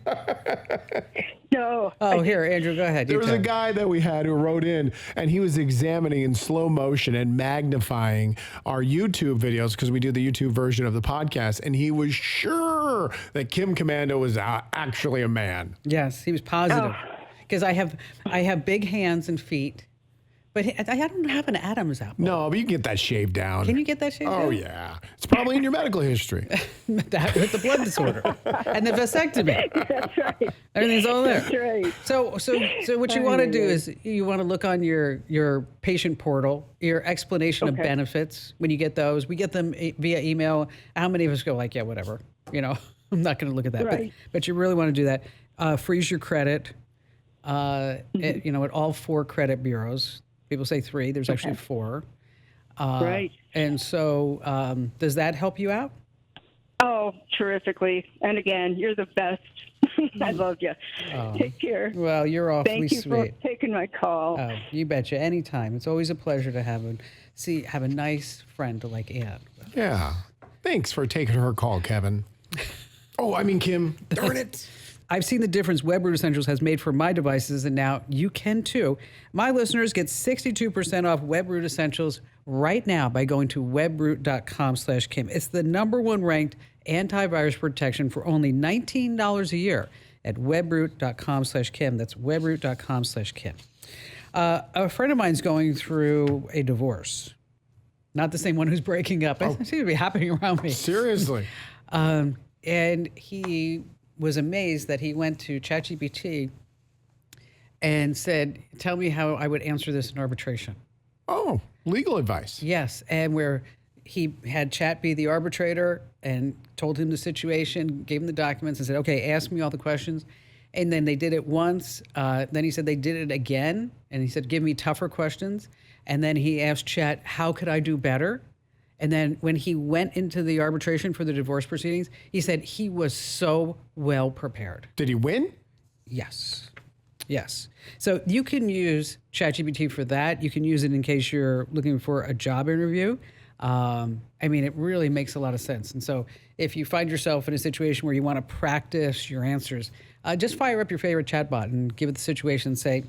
Speaker 13: No.
Speaker 1: Oh, here, Andrew, go ahead.
Speaker 2: There was a guy that we had who wrote in, and he was examining in slow motion and magnifying our YouTube videos because we do the YouTube version of the podcast, and he was sure that Kim Komando was actually a man.
Speaker 1: Yes, he was positive. Because I have big hands and feet. But I don't have an Adam's apple.
Speaker 2: No, but you can get that shaved down.
Speaker 1: Can you get that shaved down?
Speaker 2: Oh, yeah. It's probably in your medical history.
Speaker 1: That with the blood disorder and the vasectomy.
Speaker 13: That's right.
Speaker 1: Everything's all there.
Speaker 13: That's right.
Speaker 1: So what you want to do is you want to look on your patient portal, your explanation of benefits. When you get those, we get them via email. How many of us go like, yeah, whatever. You know, I'm not going to look at that.
Speaker 13: Right.
Speaker 1: But you really want to do that. Freeze your credit. You know, at all 4 credit bureaus. People say 3. There's actually 4.
Speaker 13: Right.
Speaker 1: And so does that help you out?
Speaker 13: Oh, terrifically. And again, you're the best. I love you. Take care.
Speaker 1: Well, you're awfully
Speaker 13: Thank you
Speaker 1: sweet.
Speaker 13: for taking my call.
Speaker 1: Oh, you betcha. Anytime. It's always a pleasure to have a nice friend like Ann.
Speaker 2: Yeah. Thanks for taking her call, Kevin. Oh, I mean, Kim. Darn it.
Speaker 1: I've seen the difference Webroot Essentials has made for my devices, and now you can too. My listeners get 62% off Webroot Essentials right now by going to webroot.com/Kim. It's the #1 ranked antivirus protection for only $19 a year at webroot.com/Kim. That's webroot.com/Kim. A friend of mine's going through a divorce. Not the same one who's breaking up. It seems to be happening around me.
Speaker 2: Seriously.
Speaker 1: And he was amazed that he went to ChatGPT and said, tell me how I would answer this in arbitration.
Speaker 2: Oh, legal advice.
Speaker 1: Yes. And where he had Chat be the arbitrator and told him the situation, gave him the documents and said, okay, ask me all the questions. And then they did it once. Then he said they did it again. And he said, give me tougher questions. And then he asked Chat, how could I do better? And then when he went into the arbitration for the divorce proceedings, he said he was so well prepared.
Speaker 2: Did he win?
Speaker 1: Yes. Yes. So you can use ChatGPT for that. You can use it in case you're looking for a job interview. I mean, it really makes a lot of sense. And so if you find yourself in a situation where you want to practice your answers, just fire up your favorite chatbot and give it the situation and say,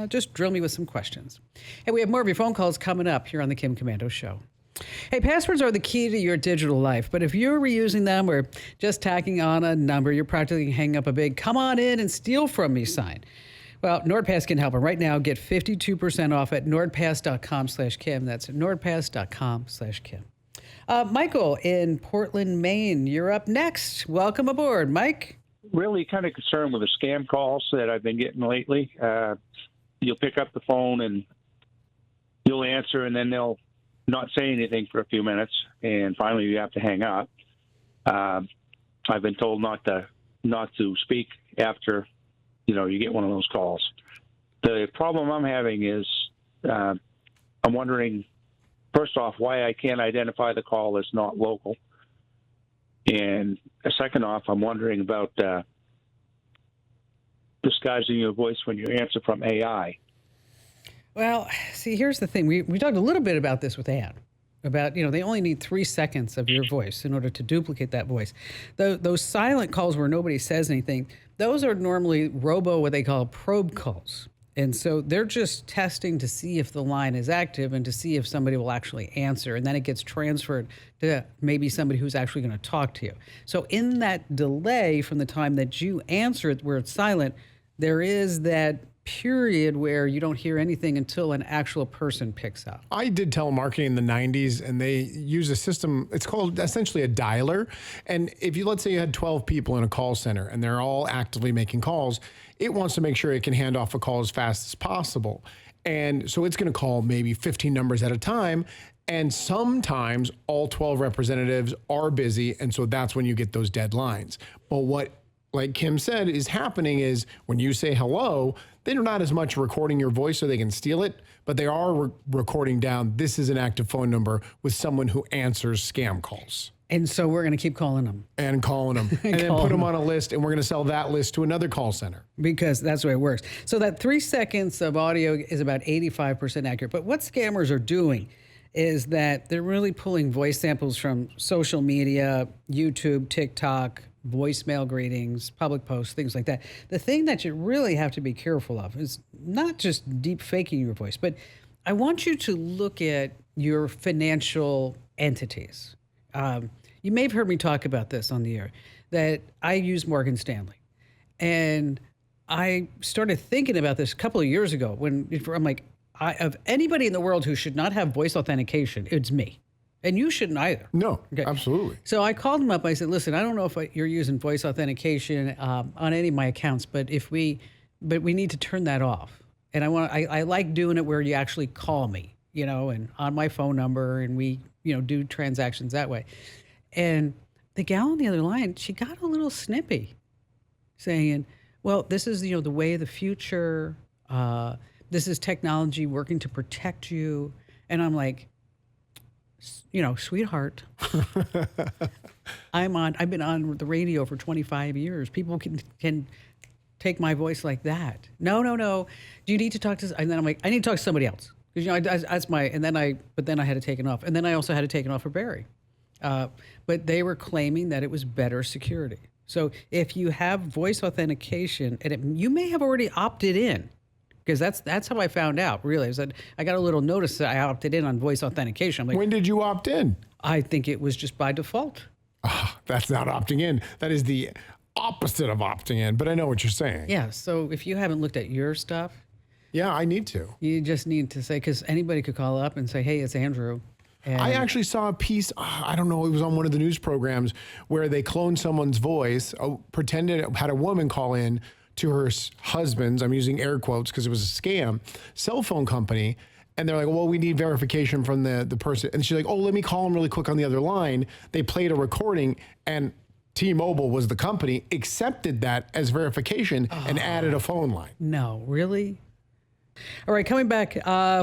Speaker 1: just drill me with some questions. And we have more of your phone calls coming up here on the Kim Komando Show. Hey, passwords are the key to your digital life, but if you're reusing them or just tacking on a number, you're practically hanging up a big "come on in and steal from me" sign. Well, NordPass can help. And right now, get 52% off at nordpass.com/Kim. That's nordpass.com/Kim. Michael in Portland, Maine, you're up next. Welcome aboard, Mike.
Speaker 14: Really kind of concerned with the scam calls that I've been getting lately. You'll pick up the phone and you'll answer, and then they'll not say anything for a few minutes, and finally you have to hang up. I've been told not to speak after, you get one of those calls. The problem I'm having is I'm wondering, first off, why I can't identify the call as not local. And second off, I'm wondering about disguising your voice when you answer from AI.
Speaker 1: Well, see, here's the thing. We talked a little bit about this with Ann. about, they only need 3 seconds of your voice in order to duplicate that voice. Those silent calls where nobody says anything, those are normally what they call probe calls. And so they're just testing to see if the line is active and to see if somebody will actually answer. And then it gets transferred to maybe somebody who's actually going to talk to you. So in that delay from the time that you answer it where it's silent, there is that period where you don't hear anything until an actual person picks up.
Speaker 2: I did telemarketing in the 90s, and they use a system, it's called essentially a dialer. And if let's say you had 12 people in a call center and they're all actively making calls, it wants to make sure it can hand off a call as fast as possible. And so it's going to call maybe 15 numbers at a time. And sometimes all 12 representatives are busy. And so that's when you get those dead lines. But what, like Kim said, is happening is when you say hello, they're not as much recording your voice so they can steal it, but they are recording down, this is an active phone number with someone who answers scam calls.
Speaker 1: And so we're going to keep calling them.
Speaker 2: And calling them. And then put them on a list, and we're going to sell that list to another call center.
Speaker 1: Because that's the way it works. So that 3 seconds of audio is about 85% accurate. But what scammers are doing is that they're really pulling voice samples from social media, YouTube, TikTok, voicemail greetings, public posts, things like that. The thing that you really have to be careful of is not just deep faking your voice, but I want you to look at your financial entities. You may have heard me talk about this on the air, that I use Morgan Stanley. And I started thinking about this a couple of years ago when I'm like, of anybody in the world who should not have voice authentication, it's me. And you shouldn't either.
Speaker 2: No, absolutely.
Speaker 1: So I called him up. I said, listen, I don't know if you're using voice authentication on any of my accounts, but we need to turn that off. And I like doing it where you actually call me, and on my phone number, and we, do transactions that way. And the gal on the other line, she got a little snippy saying, well, this is, the way of the future. This is technology working to protect you. And I'm like, sweetheart, I've been on the radio for 25 years. People can take my voice like that. No. Do you need to talk to, and then I'm like, I need to talk to somebody else. Because, that's but then I had to take it off. And then I also had to take it off for Barry. But they were claiming that it was better security. So if you have voice authentication, and you may have already opted in, because that's how I found out, really, is that I got a little notice that I opted in on voice authentication. I'm like,
Speaker 2: when did you opt in?
Speaker 1: I think it was just by default.
Speaker 2: That's not opting in. That is the opposite of opting in, but I know what you're saying.
Speaker 1: Yeah, so if you haven't looked at your stuff.
Speaker 2: Yeah, I need to.
Speaker 1: You just need to say, because anybody could call up and say, hey, it's Andrew. And
Speaker 2: I actually saw a piece, I don't know, it was on one of the news programs where they cloned someone's voice, pretended, had a woman call in to her husband's, I'm using air quotes because it was a scam, cell phone company. And they're like, well, we need verification from the person. And she's like, oh, let me call him really quick on the other line. They played a recording, and T-Mobile was the company, accepted that as verification and added a phone line.
Speaker 1: No, really? All right, coming back,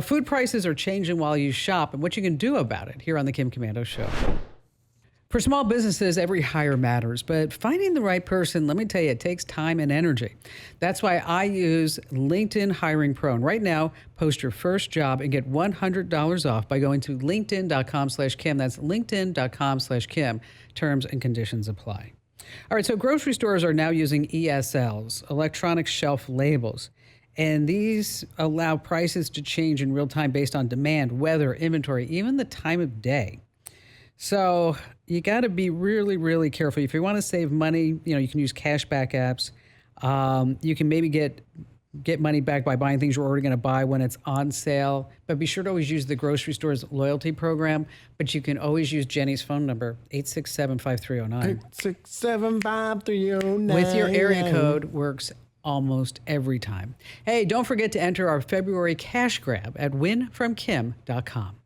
Speaker 1: food prices are changing while you shop and what you can do about it here on the Kim Komando Show. For small businesses, every hire matters, but finding the right person, let me tell you, it takes time and energy. That's why I use LinkedIn Hiring Pro. And right now, post your first job and get $100 off by going to linkedin.com/Kim. That's linkedin.com/Kim. Terms and conditions apply. All right, so grocery stores are now using ESLs, electronic shelf labels. And these allow prices to change in real time based on demand, weather, inventory, even the time of day. So you got to be really, really careful. If you want to save money, you can use cashback apps. You can maybe get money back by buying things you're already going to buy when it's on sale. But be sure to always use the grocery store's loyalty program. But you can always use Jenny's phone number, 867-5309.
Speaker 2: 867-5309.
Speaker 1: With your area code, works almost every time. Hey, don't forget to enter our February cash grab at winfromkim.com.